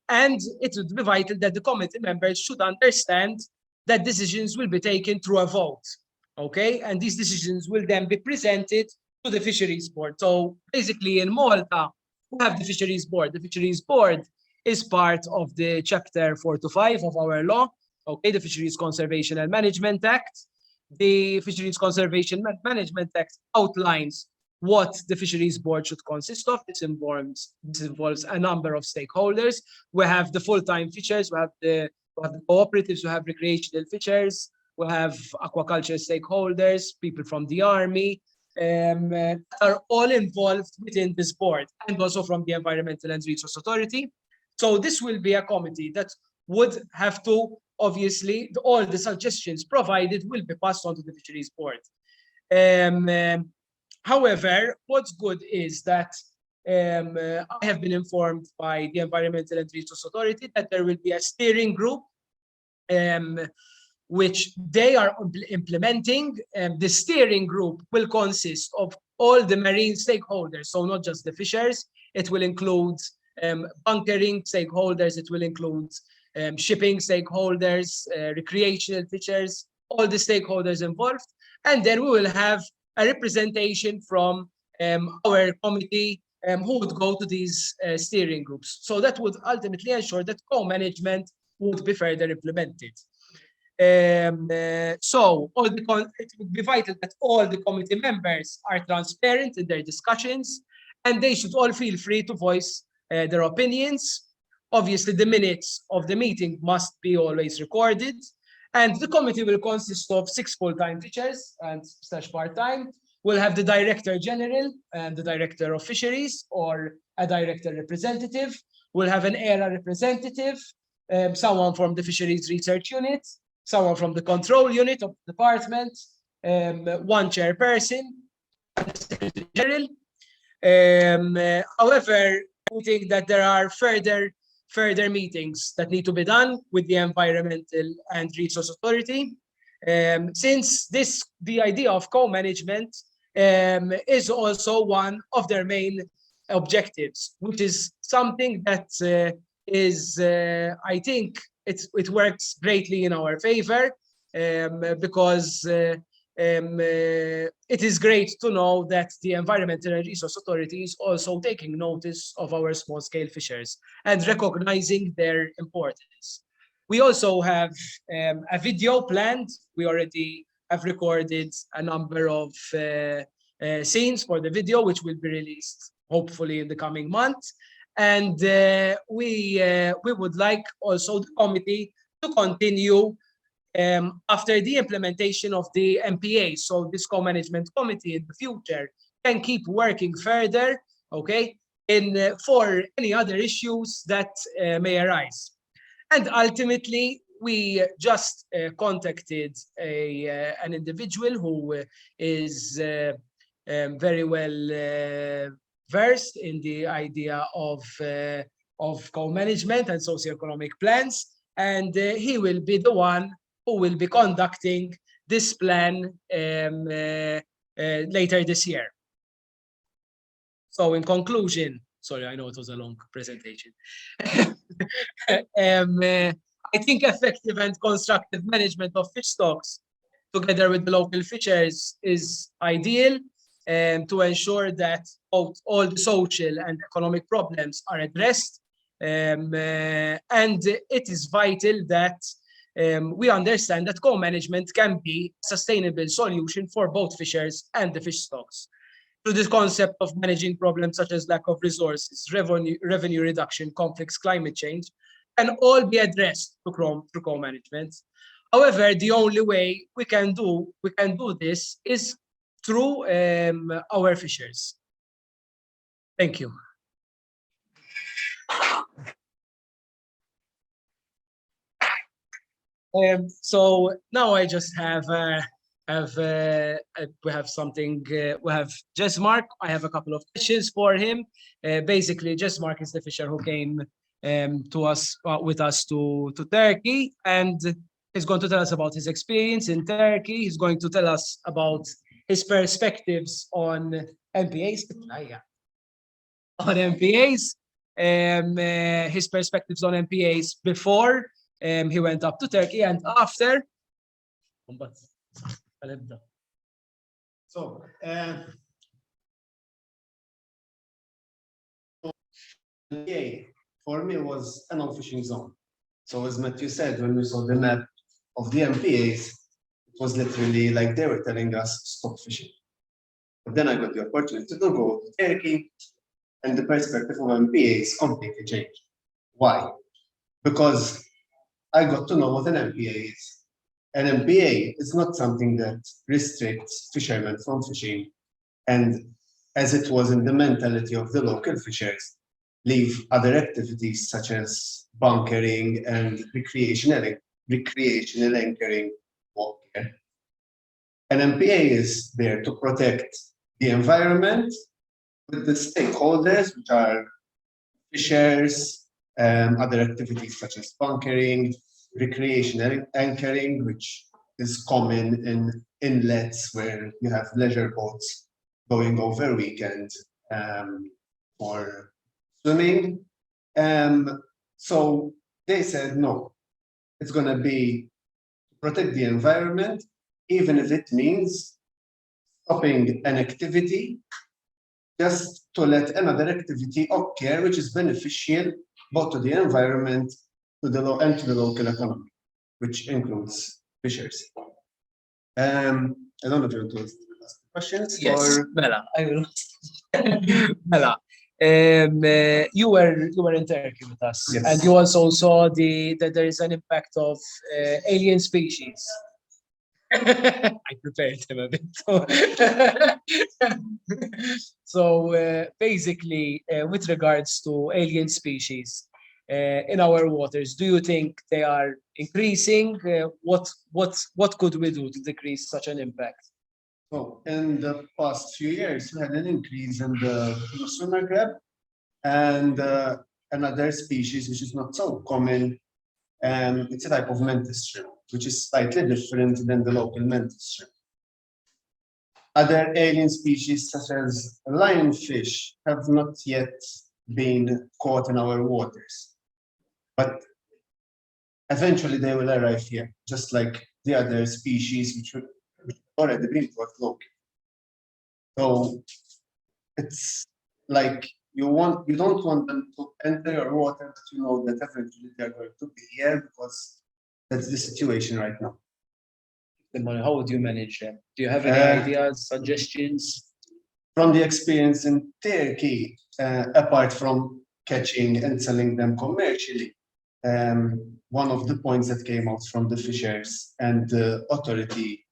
and it would be vital that the committee members should understand that decisions will be taken through a vote. Okay, and these decisions will then be presented to the Fisheries Board. So basically in Malta, we have the Fisheries Board. The Fisheries Board is part of the chapter 4 to 5 of our law, okay, the Fisheries Conservation and Management Act. The Fisheries Conservation and Management Act outlines what the Fisheries Board should consist of. This involves a number of stakeholders. We have the full-time fishers, we have the cooperatives, we have recreational fishers, we have aquaculture stakeholders, people from the army, are all involved within this board, and also from the Environmental and Resource Authority. So this will be a committee that would have to, obviously, all the suggestions provided will be passed on to the Fisheries Board. However, what's good is that I have been informed by the Environmental and Resource Authority that there will be a steering group which they are implementing. The steering group will consist of all the marine stakeholders, so not just the fishers. It will include bunkering stakeholders, it will include shipping stakeholders, recreational fishers, all the stakeholders involved. And then we will have a representation from our committee who would go to these steering groups. So that would ultimately ensure that co-management would be further implemented. So it would be vital that all the committee members are transparent in their discussions, and they should all feel free to voice their opinions. Obviously, the minutes of the meeting must be always recorded, and the committee will consist of 6 full-time fishers and / part-time. We'll have the Director General and the Director of Fisheries, or a Director Representative. We'll have an ERA representative, someone from the Fisheries Research Unit, someone from the Control Unit of the department, one chairperson, and the Secretary General. However, we think that there are further meetings that need to be done with the Environmental and Resource Authority, since the idea of co-management is also one of their main objectives, which is something that I think it works greatly in our favor, because it is great to know that the Environmental and Resource Authority is also taking notice of our small-scale fishers and recognizing their importance. We also have a video planned. We already have recorded a number of scenes for the video, which will be released hopefully in the coming month. And we would like also the committee to continue after the implementation of the MPA. So this co-management committee in the future can keep working further, okay, for any other issues that may arise. And ultimately, we just contacted an individual who is very well versed in the idea of co-management and socioeconomic plans, and he will be the one who will be conducting this plan later this year. So in conclusion, sorry, I know it was a long presentation. I think effective and constructive management of fish stocks together with the local fishers is ideal to ensure that all the social and economic problems are addressed. And it is vital that we understand that co-management can be a sustainable solution for both fishers and the fish stocks. Through this concept of managing problems such as lack of resources, revenue reduction, conflicts, climate change, can all be addressed through co-management. However, the only way we can do this is through our fishers. Thank you. So now I just we have something. We have Jesmark. I have a couple of questions for him. Basically, Jesmark is the fisher who came with us to Turkey, and he's going to tell us about his experience in Turkey. He's going to tell us about his perspectives on MPAs. On MPAs, his perspectives on MPAs before he went up to Turkey and after. So, MPA for me was a no-fishing zone. So as Matthew said, when we saw the map of the MPAs, it was literally like they were telling us stop fishing. But then I got the opportunity to go to Turkey, and the perspective of MPAs completely changed. Why? Because I got to know what an MPA is. An MPA is not something that restricts fishermen from fishing, and as it was in the mentality of the local fishers, leave other activities such as bunkering and recreational anchoring walking. An MPA is there to protect the environment with the stakeholders, which are fishers, other activities such as bunkering, recreational anchoring, which is common in inlets where you have leisure boats going over weekend for swimming. So they said, no, it's going to be protect the environment, even if it means stopping an activity just to let another activity occur, which is beneficial both to the environment and to the local economy, which includes fishers. I don't know if you want to ask questions. Yes, Mela, I will. Mela, you were in Turkey with us, yes. And you also saw that there is an impact of alien species. I prepared him a bit. So basically, with regards to alien species in our waters, do you think they are increasing? What could we do to decrease such an impact? So in the past few years, we had an increase in the swimmer crab and another species which is not so common. It's a type of mantis shrimp, which is slightly different than the local mantis shrimp. Other alien species such as lionfish have not yet been caught in our waters, but eventually they will arrive here, just like the other species which have already been caught locally. So it's like you don't want them to enter your water, but you know that eventually they're going to be here because that's the situation right now. How would you manage them? Do you have any ideas, suggestions? From the experience in Turkey, apart from catching and selling them commercially, one of the points that came out from the fishers and the authority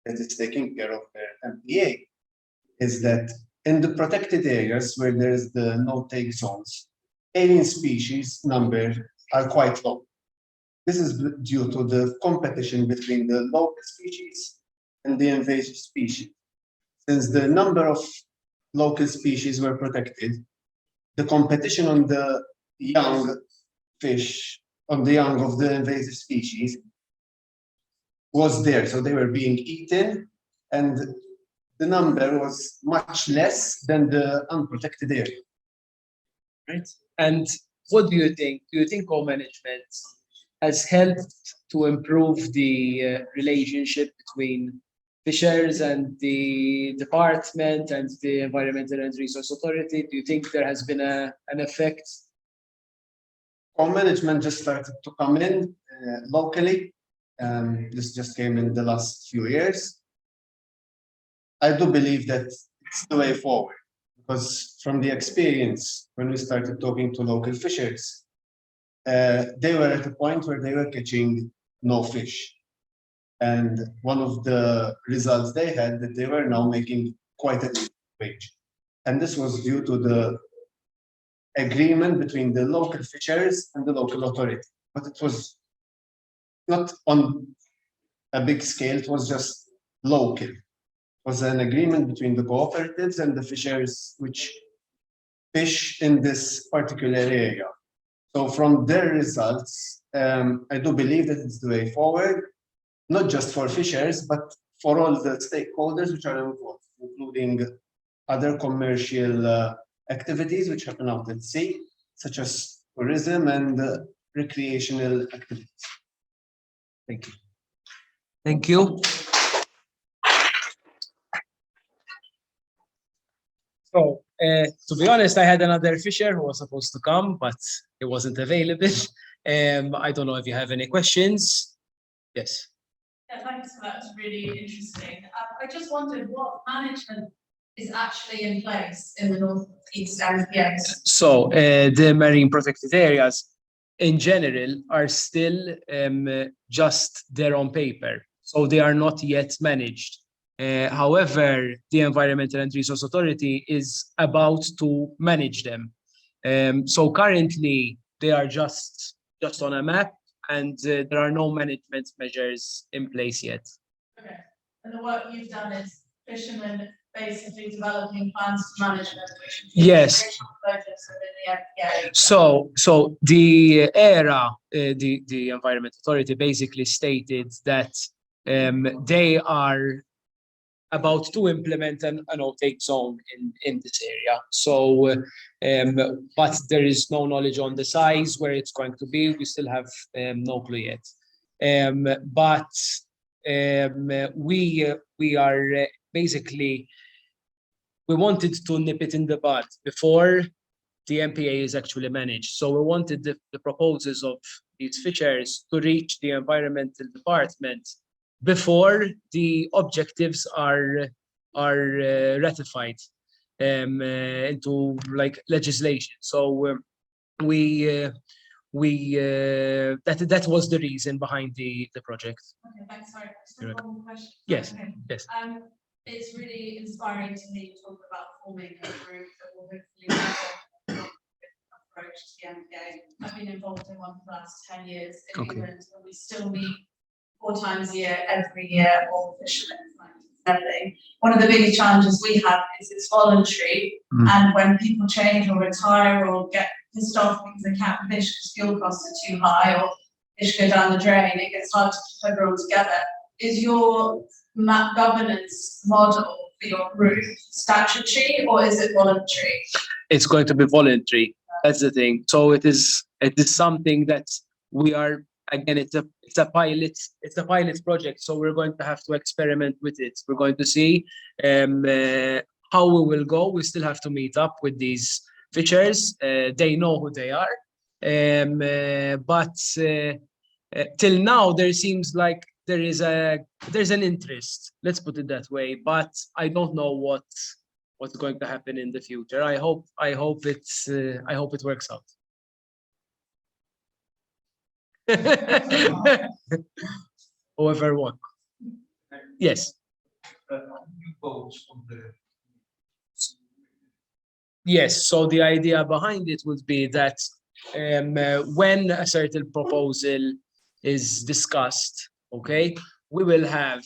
that is taking care of their MPA is that in the protected areas where there is the no-take zones, alien species numbers are quite low. This is due to the competition between the local species and the invasive species. since the number of local species were protected, the competition on the young fish, on the young of the invasive species was there. So they were being eaten, and the number was much less than the unprotected area. Right. And what do you think? Do you think co-management has helped to improve the relationship between fishers and the department and the Environmental and Resource Authority? Do you think there has been an effect? Co-management just started to come in locally. This just came in the last few years. I do believe that it's the way forward, because from the experience, when we started talking to local fishers, they were at a point where they were catching no fish. And one of the results they had, that they were now making quite a wage. And this was due to the agreement between the local fishers and the local authority. But it was not on a big scale, it was just local. It was an agreement between the cooperatives and the fishers which fish in this particular area. So from their results, I do believe that it's the way forward, not just for fishers, but for all the stakeholders which are involved, including other commercial activities which happen out at sea, such as tourism and recreational activities. Thank you. Thank you. So, to be honest, I had another fisher who was supposed to come, but it wasn't available. I don't know if you have any questions. Yes. Yeah, thanks for that. It's really interesting. I just wondered what management is actually in place in the Northeast MPAs. So, the marine protected areas in general are still just there on paper. So they are not yet managed. However, the Environmental and Resource Authority is about to manage them. So currently they are just on a map, and there are no management measures in place yet. Okay. And the work you've done is fishermen basically developing plans for management, which yes. Focus within the MPA. So the ERA, the Environment Authority, basically stated that they are about to implement a no-take zone in this area. So, but there is no knowledge on the size where it's going to be. We still have no clue yet. But we are basically, we wanted to nip it in the bud before the MPA is actually managed. So we wanted the proposals of these fishers to reach the environmental department before the objectives are ratified into like legislation. So that was the reason behind the project. Okay, thanks. Sorry, just one more question. Yes. Okay. Yes. It's really inspiring to me to talk about forming a group that will hopefully have a approach to the MPA. I've been involved in one for the last 10 years in England, and we still meet 4 times a year, every year, all fishermen. One of the biggest challenges we have is it's voluntary, and when people change or retire or get pissed off because they can't fish because fuel costs are too high or fish go down the drain, it gets hard to keep everyone together. Is your governance model for your group statutory or is it voluntary? It's going to be voluntary. That's the thing. So it is something that we are, again, it's a pilot project. So we're going to have to experiment with it. We're going to see how we will go. We still have to meet up with these fishers. They know who they are. But till now, there seems like there's an interest. Let's put it that way. But I don't know what's going to happen in the future. I hope it works out. However, what? Yes. Yes. So the idea behind it would be that when a certain proposal is discussed, okay, we will have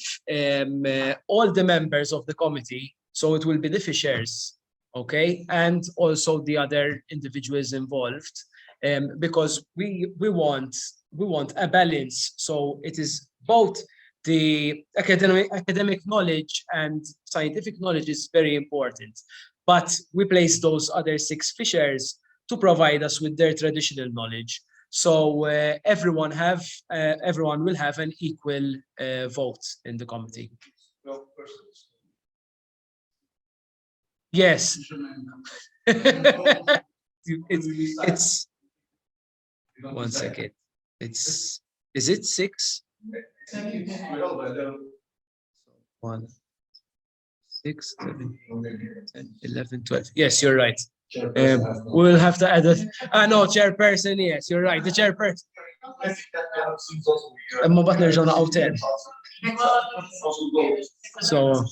all the members of the committee. So it will be the fishers, okay, and also the other individuals involved, because we want a balance. So it is both the academic knowledge and scientific knowledge is very important, but we place those other 6 fishers to provide us with their traditional knowledge. So everyone will have an equal vote in the committee. Yes. It's 1 second. Is it 6? 1, 6, 7, 10, 11, 12. Yes, you're right. We'll have to add a no, chairperson. Yes, you're right. The chairperson. So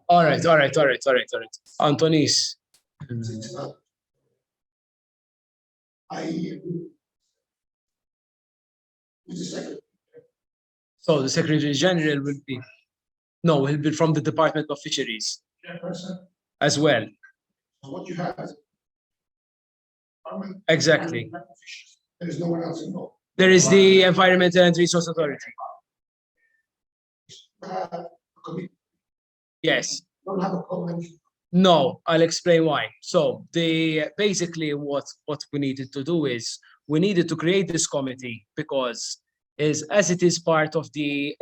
all right. Antonis. So the Secretary General will be he'll be from the Department of Fisheries as well. What you have is Exactly. there is no one else involved. There is the Environmental and Resource Authority. A committee, Yes. don't have a comment. No, I'll explain why. So basically what we needed to do is we needed to create this committee because as it is part of the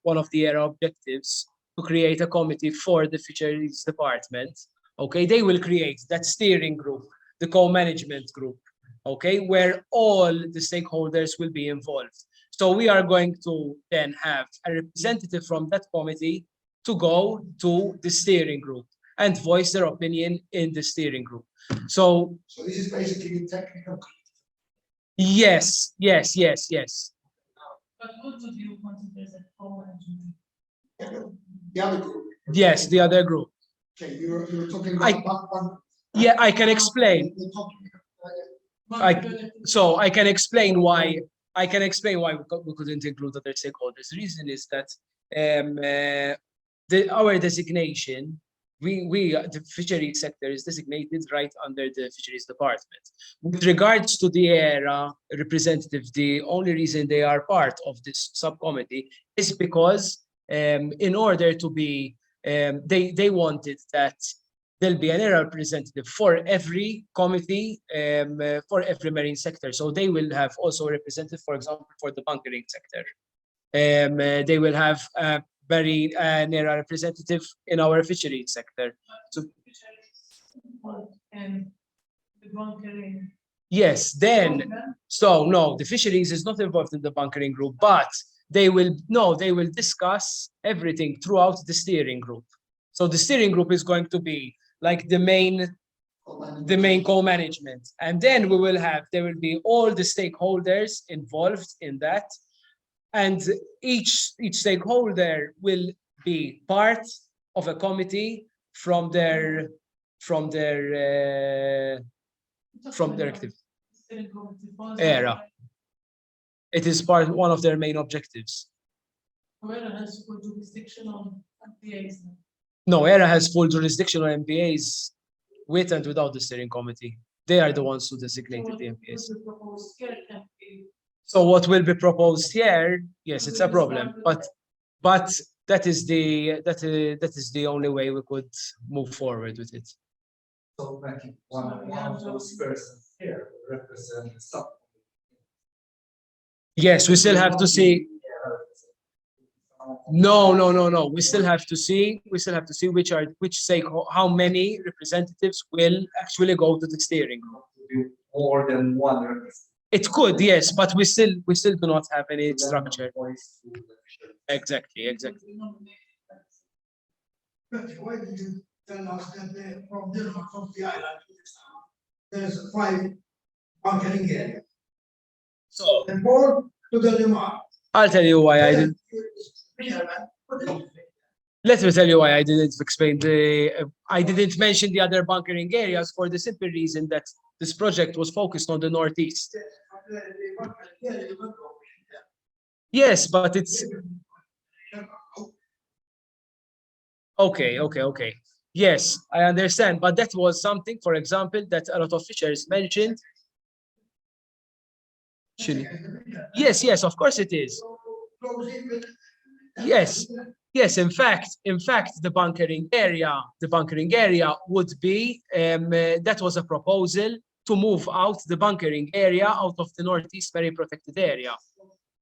one of the ERA objectives to create a committee for the Fisheries Department. Okay, they will create that steering group, the co-management group, okay, where all the stakeholders will be involved. So we are going to then have a representative from that committee to go to the steering group and voice their opinion in the steering group. So this is basically technical. yes. But what do you consider as a co-management? The other group. Yes, the other group. Okay, you're talking about one. Yeah, I can explain. You're talking, So I can explain why we couldn't include other stakeholders. The reason is that our designation, the fisheries sector is designated right under the Fisheries Department. With regards to the ERA representative, the only reason they are part of this subcommittee is because in order to be, they wanted that there'll be an ERA representative for every committee, for every marine sector. So they will have also a representative, for example, for the bunkering sector. They will have an ERA representative in our fisheries sector. So, and the bunkering. yes, then, so no, the fisheries is not involved in the bunkering group, but they will discuss everything throughout the steering group. So the steering group is going to be like the main co-management. And then there will be all the stakeholders involved in that. And each stakeholder will be part of a committee from Directive ERA. It is one of their main objectives. Cabrera has full jurisdiction on MPAs. No, ERA has full jurisdiction on MPAs with and without the steering committee. They are the ones who designated the MPAs. So what will be proposed here? Yes, it's a problem, but that is the only way we could move forward with it. So making one of those persons here represent the sub. Yes, we still have to see. No. We still have to see how many representatives will actually go to the steering group. More than one representative. It could, yes, but we still do not have any structure. Exactly. But why did you tell us that from the island, there's 5 bunkering areas? So And more to the Limar. I'll tell you why I didn't. Let me tell you why I didn't explain I didn't mention the other bunkering areas for the simple reason that this project was focused on the northeast. Yes, but it's Okay. Yes, I understand, but that was something, for example, that a lot of fisheries mentioned. Actually, yes, of course it is. Yes, in fact, the bunkering area would be, that was a proposal to move out the bunkering area out of the Northeast Very Protected Area.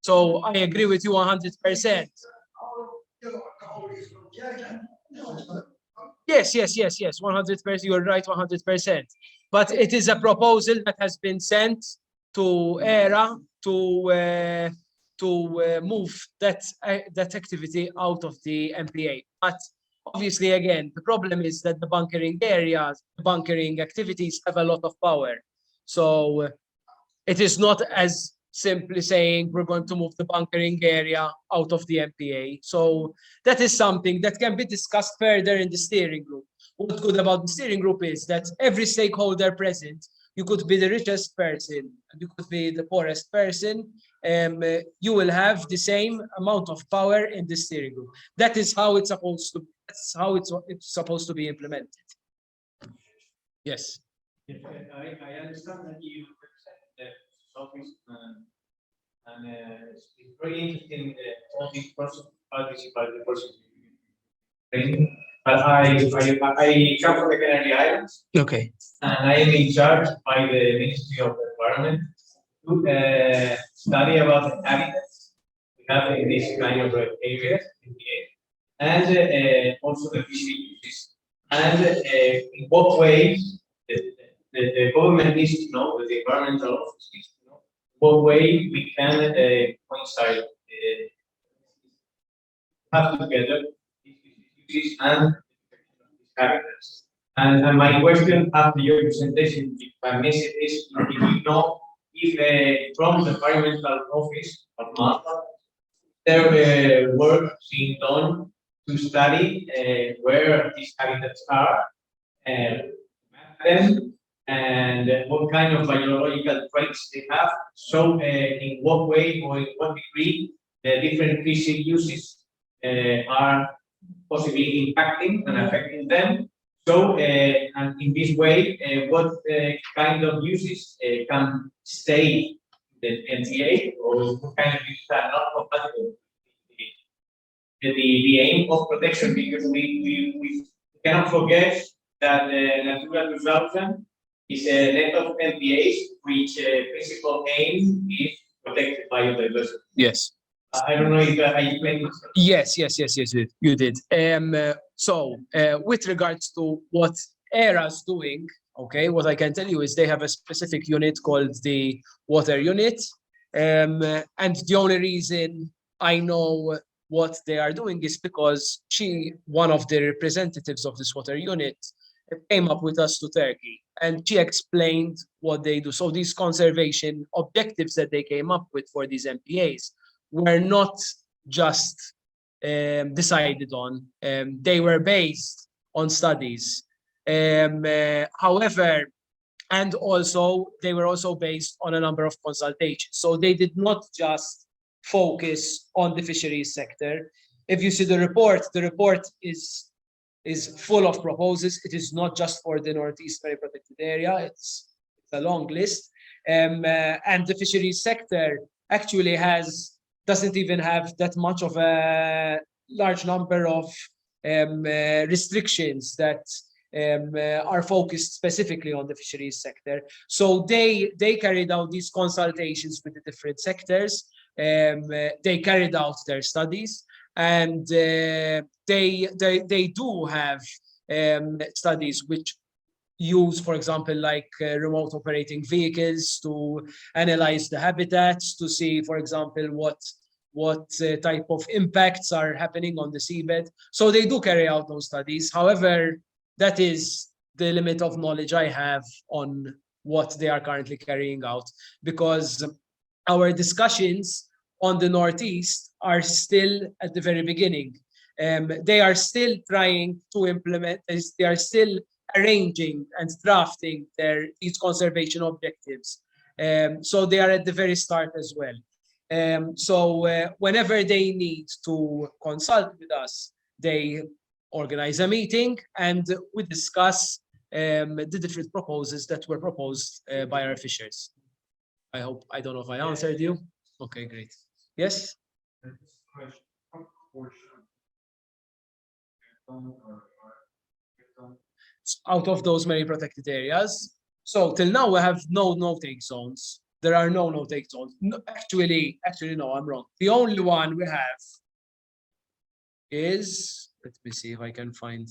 So I agree with you 100%. Yes, 100%, you're right, 100%. But it is a proposal that has been sent to ERA to move that activity out of the MPA. But obviously, again, the problem is that the bunkering activities have a lot of power. So it is not as simply saying we're going to move the bunkering area out of the MPA. So that is something that can be discussed further in the steering group. What's good about the steering group is that every stakeholder present, you could be the richest person, you could be the poorest person, you will have the same amount of power in the steering group. That is how it's supposed to. That's how it's supposed to be implemented. Yes. I understand that you represent the office and it's very interesting all these persons participate the person. But I come from the Canary Islands. Okay. And I am in charge by the Ministry of the Environment to study about the habitats we have in this kind of areas, and also the fishery uses. And in what ways the government needs to know, the environmental office needs to know, what way we can coincide, have together these and habitats. And my question after your presentation, if I miss it, is if you know if from the environmental office of Malta, there work being done to study where these habitats are, map them, and what kind of biological traits they have. So, in what way or in what degree the different fishing uses are possibly impacting and affecting them. So, and in this way, what kind of uses can stay the NTA, or what kind of uses are not compatible with the aim of protection, because we cannot forget that Natura 2000 is a net of MPAs, which principal aim is protected biodiversity. Yes. I don't know if I explained myself. Yes, you did. So, with regards to what ERA's doing, okay, what I can tell you is they have a specific unit called the water unit. And the only reason I know what they are doing is because one of the representatives of this water unit, came up with us to Turkey, and she explained what they do. So these conservation objectives that they came up with for these MPAs were not just decided on, they were based on studies. However, and also they were also based on a number of consultations. So they did not just focus on the fisheries sector. If you see the report is full of proposals. It is not just for the Northeast Very Protected Area. It's a long list. And the fisheries sector actually doesn't even have that much of a large number of restrictions that are focused specifically on the fisheries sector. So they carried out these consultations with the different sectors. They carried out their studies, and they do have studies which use, for example, like remote operating vehicles to analyze the habitats, to see, for example, what type of impacts are happening on the seabed. So they do carry out those studies. However, that is the limit of knowledge I have on what they are currently carrying out, because our discussions on the Northeast are still at the very beginning. They are still trying to implement, they are still arranging and drafting these conservation objectives. So they are at the very start as well. So whenever they need to consult with us, they organize a meeting and we discuss the different proposals that were proposed by our fishers. I don't know if I answered you. Okay, great. Yes? Out of those many protected areas. So till now we have no no-take zones. There are no no-take zones. No, actually, no, I'm wrong. The only one we have is, let me see if I can find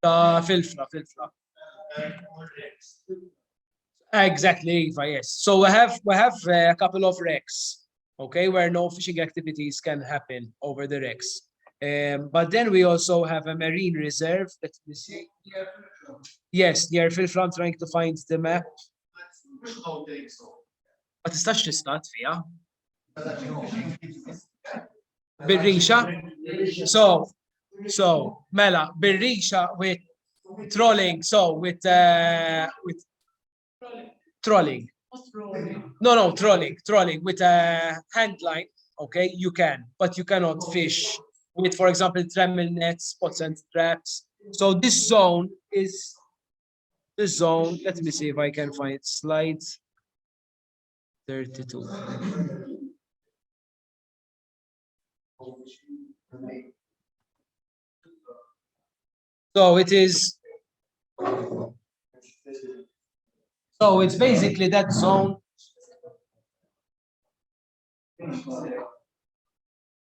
filfla. Exactly, yes. So we have a couple of wrecks, okay, where no fishing activities can happen over the wrecks. But then we also have a marine reserve. Let me see. Yes, near Filfla. I'm trying to find the map. Ma tistax tistat fija. Bir-rixa. So mela, bir-rixa with trolling, with trolling. No, trolling with a hand line, okay, you can, but you cannot fish with, for example, trammel nets, spots and traps. So this zone is the zone, let me see if I can find slides. 32. So it is, so it's basically that zone.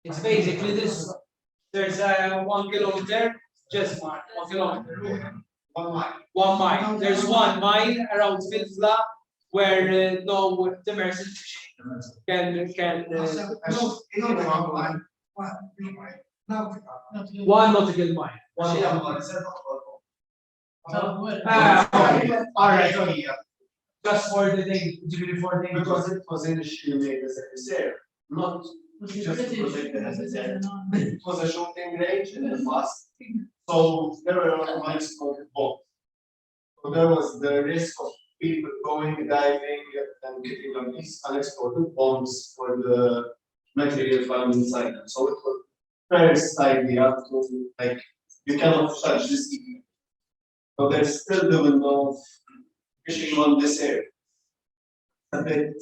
It's basically this. There's a 1 kilometer, just 1 kilometer. 1 mile. 1 mile. There's 1 mile around Filfla where no demersal fishing can. One nautical mile. All right. Just for the day, because it was initially made as a reserve, not just to protect the reserve. It was a shooting range in the past, so there were unexploded bombs. So there was the risk of people going diving and getting on these unexploded bombs for the material found inside them. So it was first idea to, like, you cannot touch this easily. So there's still the window of fishing on this area. A bit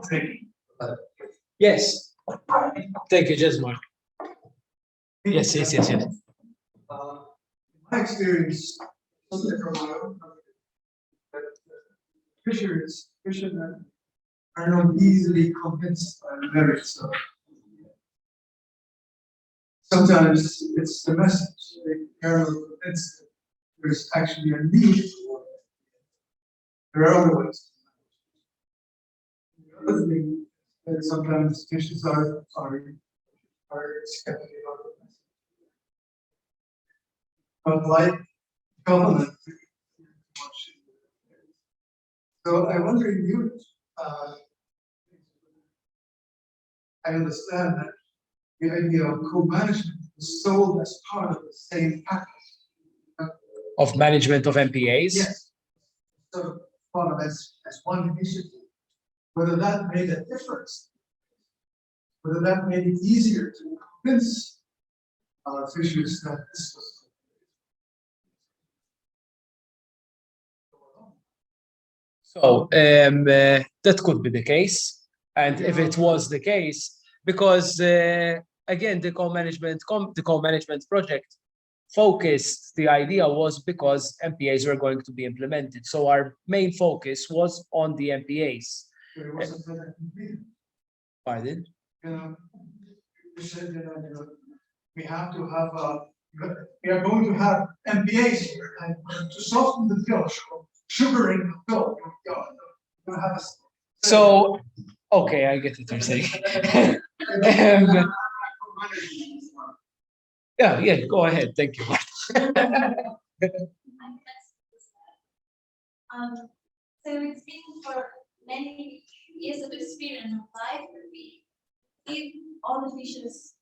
tricky. Yes. Thank you, Jesmark. Yes. My experience, fishermen are not easily convinced by the merits of. Sometimes it's the message they are convinced that there's actually a need for it. There are other ways. The other thing that sometimes fishers are skeptical of the message. But like government, so I wonder if you, I understand that the idea of co-management is sold as part of the same package. Of management of MPAs? Yes. So part of as one initiative. Whether that made a difference, whether that made it easier to convince fishers that this was. So that could be the case, and if it was the case, because again, the co-management project focused, the idea was because MPAs were going to be implemented. So our main focus was on the MPAs. Pardon? You said that we have to have we are going to have MPAs here, and to soften the pill, sugaring the pill, you have a. So, okay, I get what you're saying. Yeah, go ahead. Thank you. So it's been for many years of experience of life that we give all the fishers,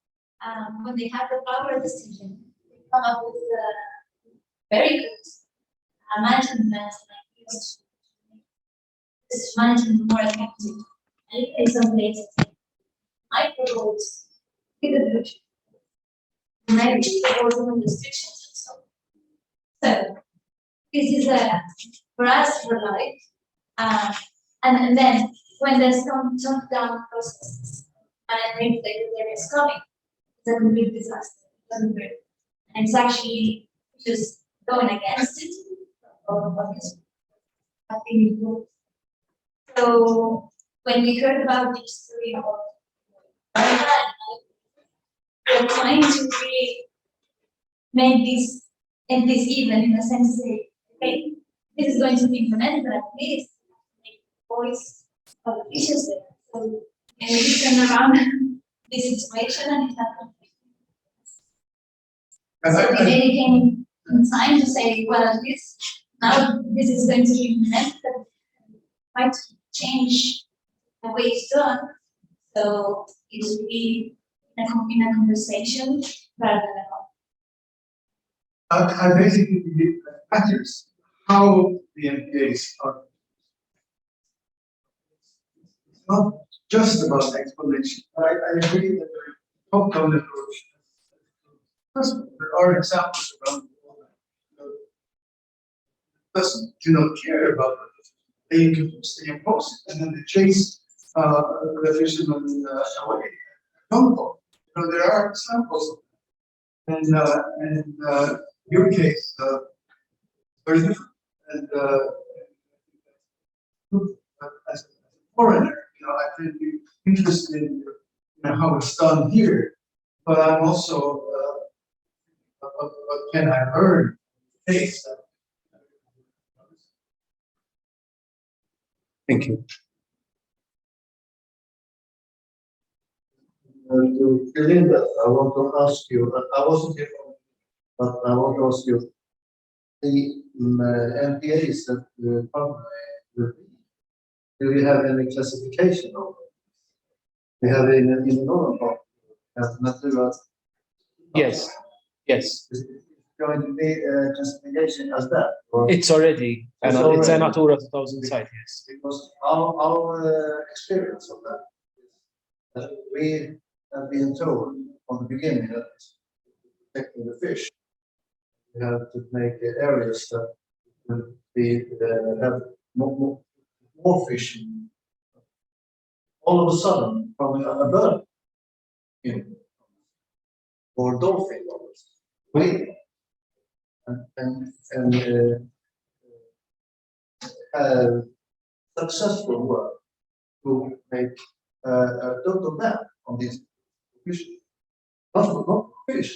when they have the power decision, they come up with very good management plans like this. This management more effective. And in some places, micro roads, with the maybe there was some restrictions and so on. So this is for us for life. And then when there's some top down processes and if there is coming, it's a complete disaster. It doesn't work. And it's actually just going against it. So when we heard about the history of we're trying to really make this and this even in a sense say, okay, this is going to be implemented, but at least make the voice of the fishes there. So maybe we turn around this situation and it happened. So we really came in time to say, well, at least now this is going to be implemented, might change the way it's done. So it will be in a conversation rather than I basically believe that matters how the MPAs are. It's not just about explanation. I agree that the top-down approach. First, there are examples around the world that do not care about the they can stay in post and then they chase the fishermen away. Don't go. There are examples, and your case very different. And as a foreigner, I can be interested in how it's done here, but I'm also what can I learn? Case. Thank you. To fill in that, I want to ask you, I wasn't here, but I want to ask you, the MPAs that come with, do you have any classification of them? We have in northern part, Natura. Yes, yes. Is it going to be classification as that? Or It's already, It's it's a already. Natura 2000 site, yes. because our experience of that is that we have been told from the beginning that protecting the fish, we have to make areas that will be have more fish. All of a sudden, from a bird, or dolphin, waiting, and successful work to make a total ban on these fish. Not fish.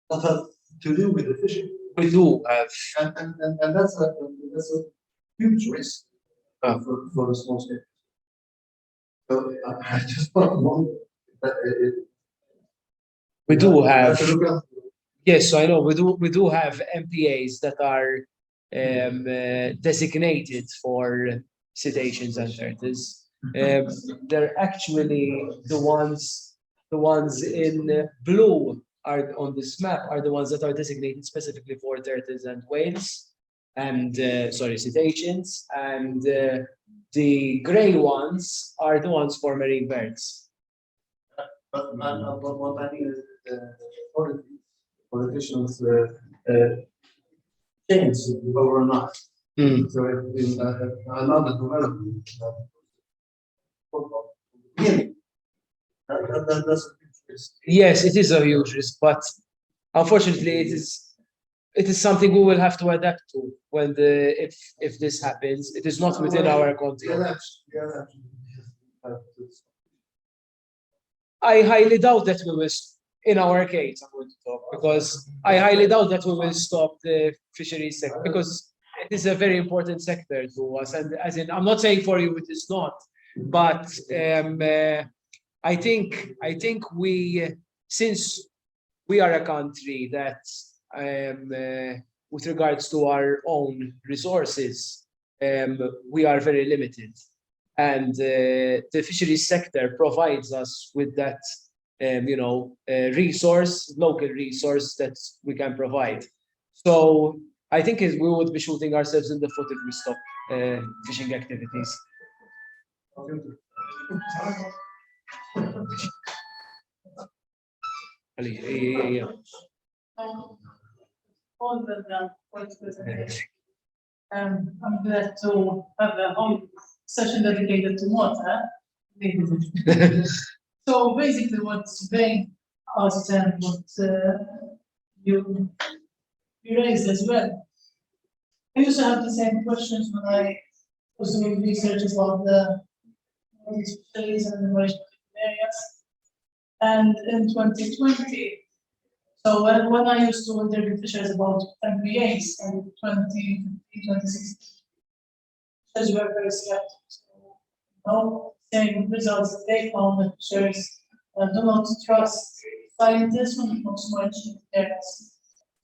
That have to do with the fishing. We do have, And that's a huge risk for the small scale. So I just want that we do have, to look at. yes, I know, we do have MPAs that are designated for sedations and turtles. They're actually the ones in blue are on this map are the ones that are designated specifically for turtles and whales and cetaceans, and the gray ones are the ones for marine birds. But what I mean is politicians change overnight. So it's been another development. Really, that's a huge risk. Yes, it is a huge risk, but unfortunately, it is something we will have to adapt to when if this happens. It is not within our control. I highly doubt that we will, in our case, I'm going to talk, because I highly doubt that we will stop the fisheries sector, because it is a very important sector to us. And as in, I'm not saying for you it is not, but I think we, since we are a country that, with regards to our own resources, we are very limited. And the fisheries sector provides us with that, local resource that we can provide. So I think we would be shooting ourselves in the foot if we stop fishing activities. Yeah. All the points presentation. I'm glad to have a whole session dedicated to water. So basically what's being asked and what you raised as well. I used to have the same questions when I was doing research about the fisheries and the marine areas. And in 2020, so when I used to interview fishers about MPAs in 2015, 2016, fishers were very skeptical. So, same results that they found that fishers do not trust scientists when it comes to marine areas.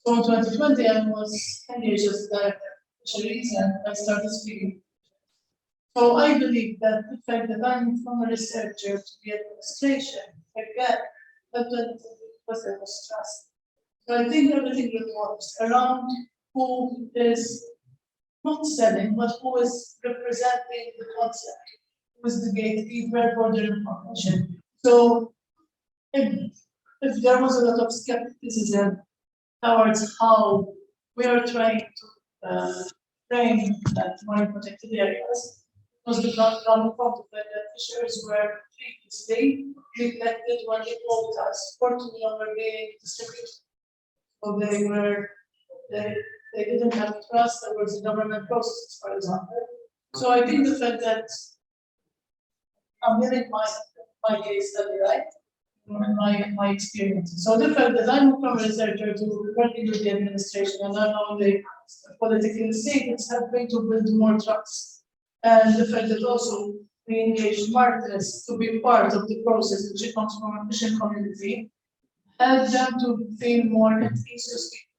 So in 2020, I was engaged as director of fisheries and I started speaking. So I believe that the fact that I'm from a researcher to the administration, again, that was there was trust. So I think everything revolves around who is not selling, but who is representing the concept, who is the gatekeeper for the information. So if there was a lot of skepticism towards how we are trying to frame that marine protected areas, was the background from the fact that fisheries were previously neglected when the quotas for too long were being distributed. So they didn't have trust towards the government processes, for example. So I think the fact that I'm giving my case study, right? My experience. So the fact that I'm from a researcher to working with the administration and not only political statements helping to build more trust. And the fact that also we engage marketers to be part of the process, which comes from a fishing community, help them to feel more at ease to speak.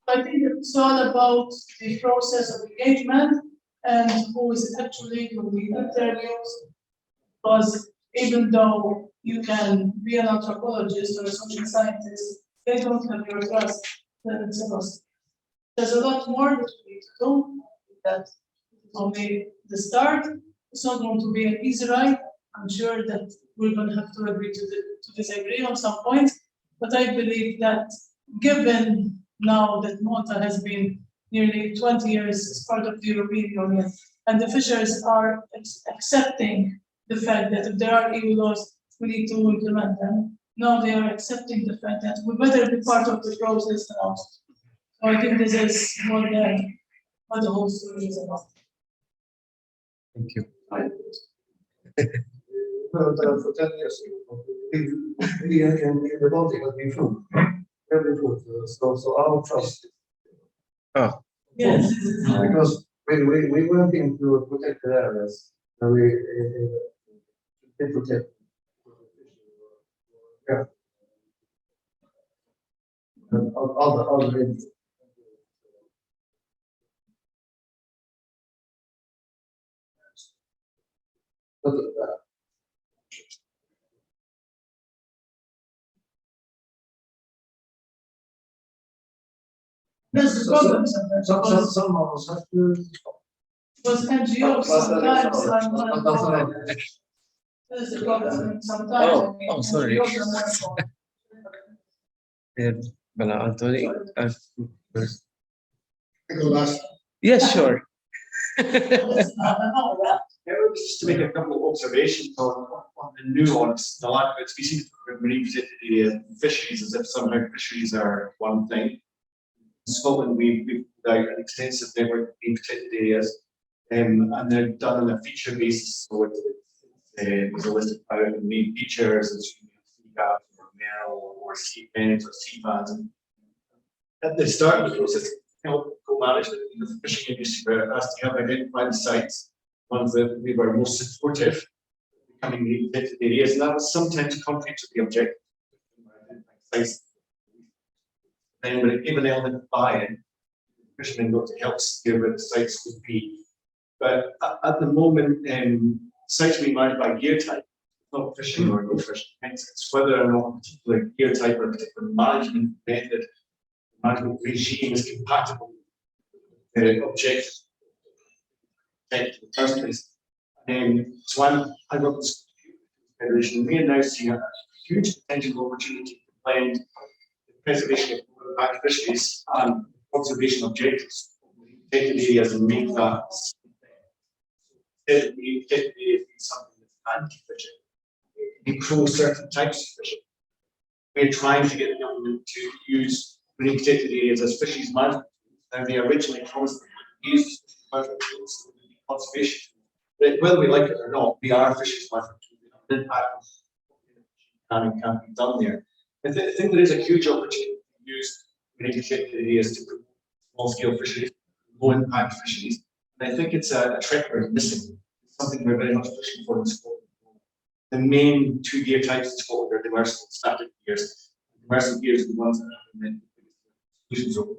I think it's all about the process of engagement and who is actually doing the interviews, because even though you can be an anthropologist or a social scientist, they don't have your trust, then it's a loss. There's a lot more that we need to do. That is only the start. It's not going to be an easy ride. I'm sure that we're going to have to agree to disagree on some points, but I believe that given now that Malta has been nearly 20 years as part of the European Union, and the fishers are accepting the fact that if there are EU laws, we need to implement them. Now they are accepting the fact that we better be part of the process now. So I think this is more than what the whole story is about. Thank you. Well, for 10 years, we in the Baltic have been food. Every food. So our trust. Oh. Yes. Because we went into protected areas and we protect. Yeah. And other but There's the problem sometimes. some of us have to. Because NGOs sometimes are not. There's the problem sometimes. Oh, sorry. NGOs are not Bala, Anthony. Last Yes, sure. Just to make a couple of observations on the nuance, the lack of species for marine protected area fisheries, as if somehow fisheries are one thing. In Scotland, we've got an extensive network of marine protected areas, and they're done on a feature basis. So there's a list of private marine features, and sea gabs, or merle, or sea bends, or sea fans. At the start of the process, help co-management in the fishing industry were asked to help identify the sites, ones that we were most supportive, becoming the protected areas, and that was sometimes contrary to the objective. Then when it gave an element of buy-in, fishermen got to help steer where the sites would be. But at the moment, sites will be managed by gear type, not fishing or no fishing. Hence, it's whether or not a particular gear type or a particular management method, management regime is compatible with the objective in the first place. So I work with the Federation. We are now seeing a huge potential opportunity for blend the preservation of impact fisheries and conservation objectives. Protected areas and make that we protected areas be something that's anti-fishing. We pro certain types of fishing. We're trying to get the government to use marine protected areas as fisheries management. Now they originally promised to use conservation. But whether we like it or not, we are fisheries management. The impact can be done there. I think there is a huge opportunity to use marine protected areas to promote small-scale fisheries, low-impact fisheries. And I think it's a trick we're missing. It's something we're very much pushing for in Scotland. The main two gear types in Scotland are demersal and static gears. Demersal gears are the ones that have the exclusion zone.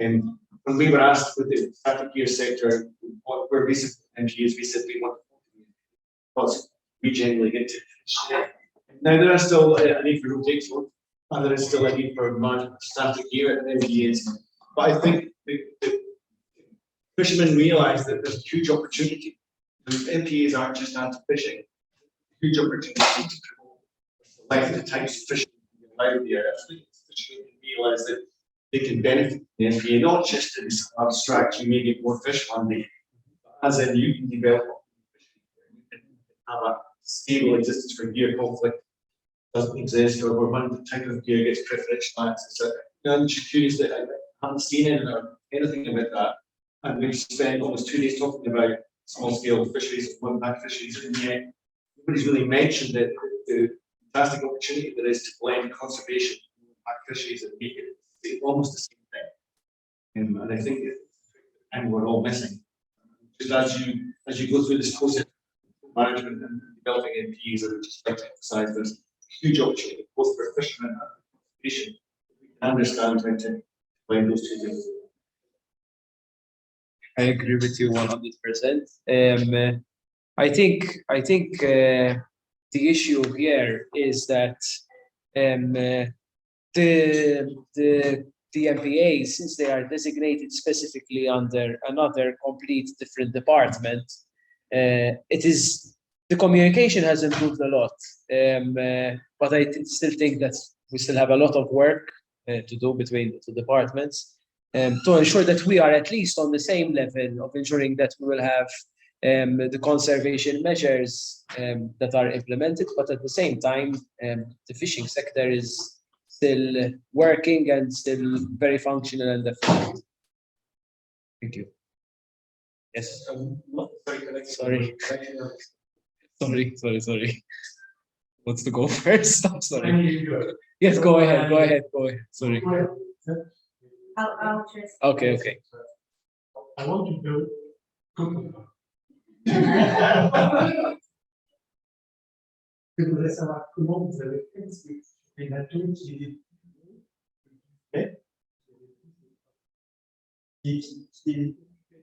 And when we were asked with the static gear sector, what were recent MPAs, we said we want because we generally get to finish. Now there is still a need for no-take zones, and there is still a need for management static gear and MPAs. But I think the fishermen realise that there's a huge opportunity. The MPAs aren't just anti-fishing. Huge opportunity to select the types of fishing allowed there. Fishermen realise that they can benefit from the MPA, not just in this abstract, you may get more fish one day, as in you can develop have a stable existence for gear conflict doesn't exist, or where one type of gear gets preferential access. I'm just curious that I haven't seen it or anything about that. And we've spent almost 2 days talking about small scale fisheries, one-pack fisheries, and yet nobody's really mentioned that the fantastic opportunity there is to blend conservation and one-pack fisheries and make it almost the same thing. And I think and we're all missing. Because as you go through this process of management and developing MPs, I would just like to emphasize there's huge opportunity both for fishermen and conservation. We can understand how to blend those two things. I agree with you 100%. I think the issue here is that the MPAs, since they are designated specifically under another complete different department, the communication has improved a lot. But I still think that we still have a lot of work to do between the two departments. To ensure that we are at least on the same level of ensuring that we will have the conservation measures that are implemented, but at the same time, the fishing sector is still working and still very functional and efficient. Thank you. Yes. Sorry. What's to go first? I'm sorry. Yes, go ahead. Sorry. I'll just. Okay. I want to do cooking. Je voudrais savoir comment vous avez fait parce que les bateaux qui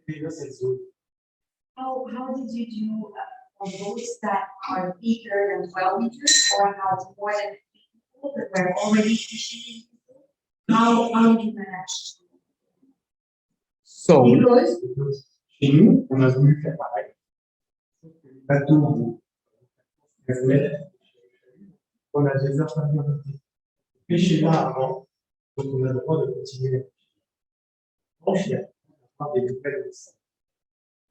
déjà cette zone. How did you do on boats that are bigger than 12 meters or have more than 50 people that were already fishing? How did you manage? So, Because Chez nous, on a voulu faire pareil. Les bateaux, on a des infériorités. Pêcher là avant, donc on a le droit de continuer. Franchir, on a des nouvelles aussi.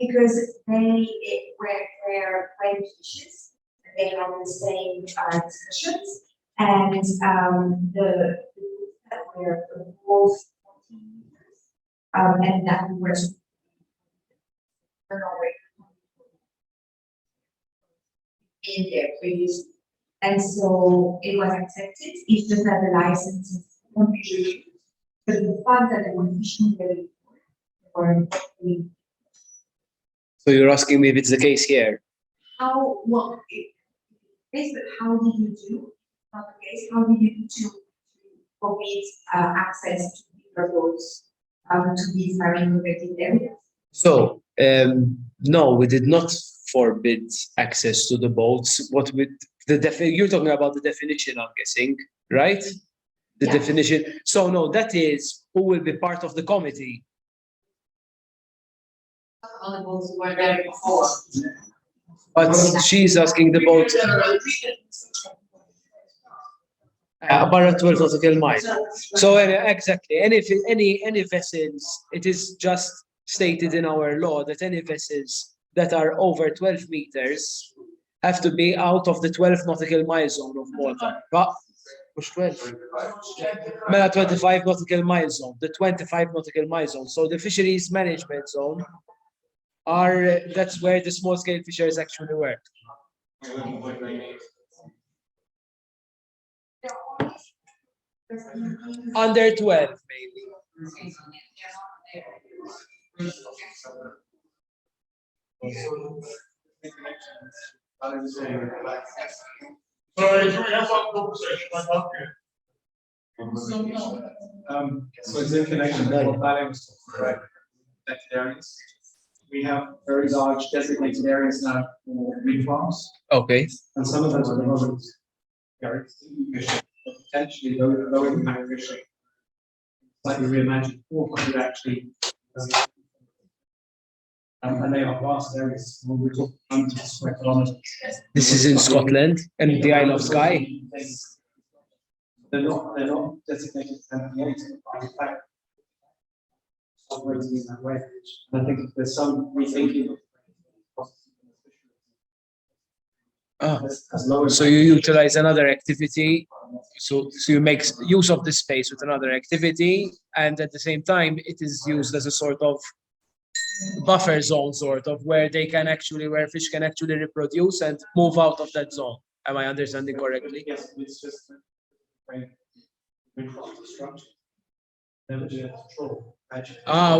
because they were playing fishes, they had the same discussions, and the groups that were both 14 meters, and that was in their previous, and so it was accepted. It's just that the licenses won't be issued. But the fact that they were fishing very or so you're asking me if it's the case here? how well basically how did you do? Not the case. How did you do to forbid access to bigger boats to these marine protected areas? So, no, we did not forbid access to the boats. What with you're talking about the definition, I'm guessing, right? The Yeah. definition. So no, that is who will be part of the committee. All the boats were there before. But she's asking the boat. About 12 nautical miles. So exactly, any vessels, it is just stated in our law that any vessels that are over 12 meters have to be out of the 12 nautical mile zone of Malta. But push 12. Mela 25 nautical mile zone, the 25 nautical mile zone. So the fisheries management zone are that's where the small scale fisheries actually work. Under 12, maybe. Sorry, can we have one conversation back up here? So it's in connection with what Valerie was talking about, protected areas. We have very large designated areas now for reef farms, Okay. and some of those are the most areas, but potentially lower impact fishing. Slightly reimagined, 400 actually. And they are vast areas. When we're talking hundreds of square kilometers. This is in Scotland and the Isle of Skye. They're not designated MPAs, in fact. Operating in that way. And I think there's some rethinking. So you utilize another activity, so you make use of the space with another activity, and at the same time, it is used as a sort of buffer zone, sort of where fish can actually reproduce and move out of that zone. Am I understanding correctly? Yes, it's just structure. Never do control.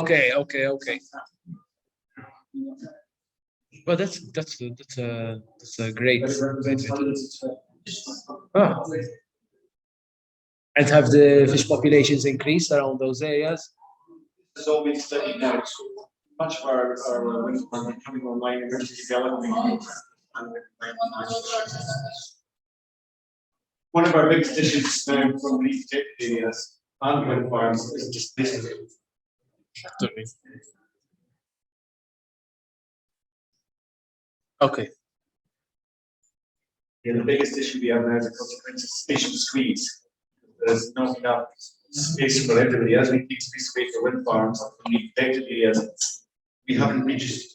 Okay. Well, that's a great. And have the fish populations increased around those areas? It's all been studied now. Much of our wind farms are coming online and going to be developing. One of our biggest issues now from these areas and wind farms is just this. Okay. Yeah, the biggest issue we have now is a consequence of spatial squeeze. There's not enough space for everybody. As we keep space for wind farms and the protected areas, we haven't reached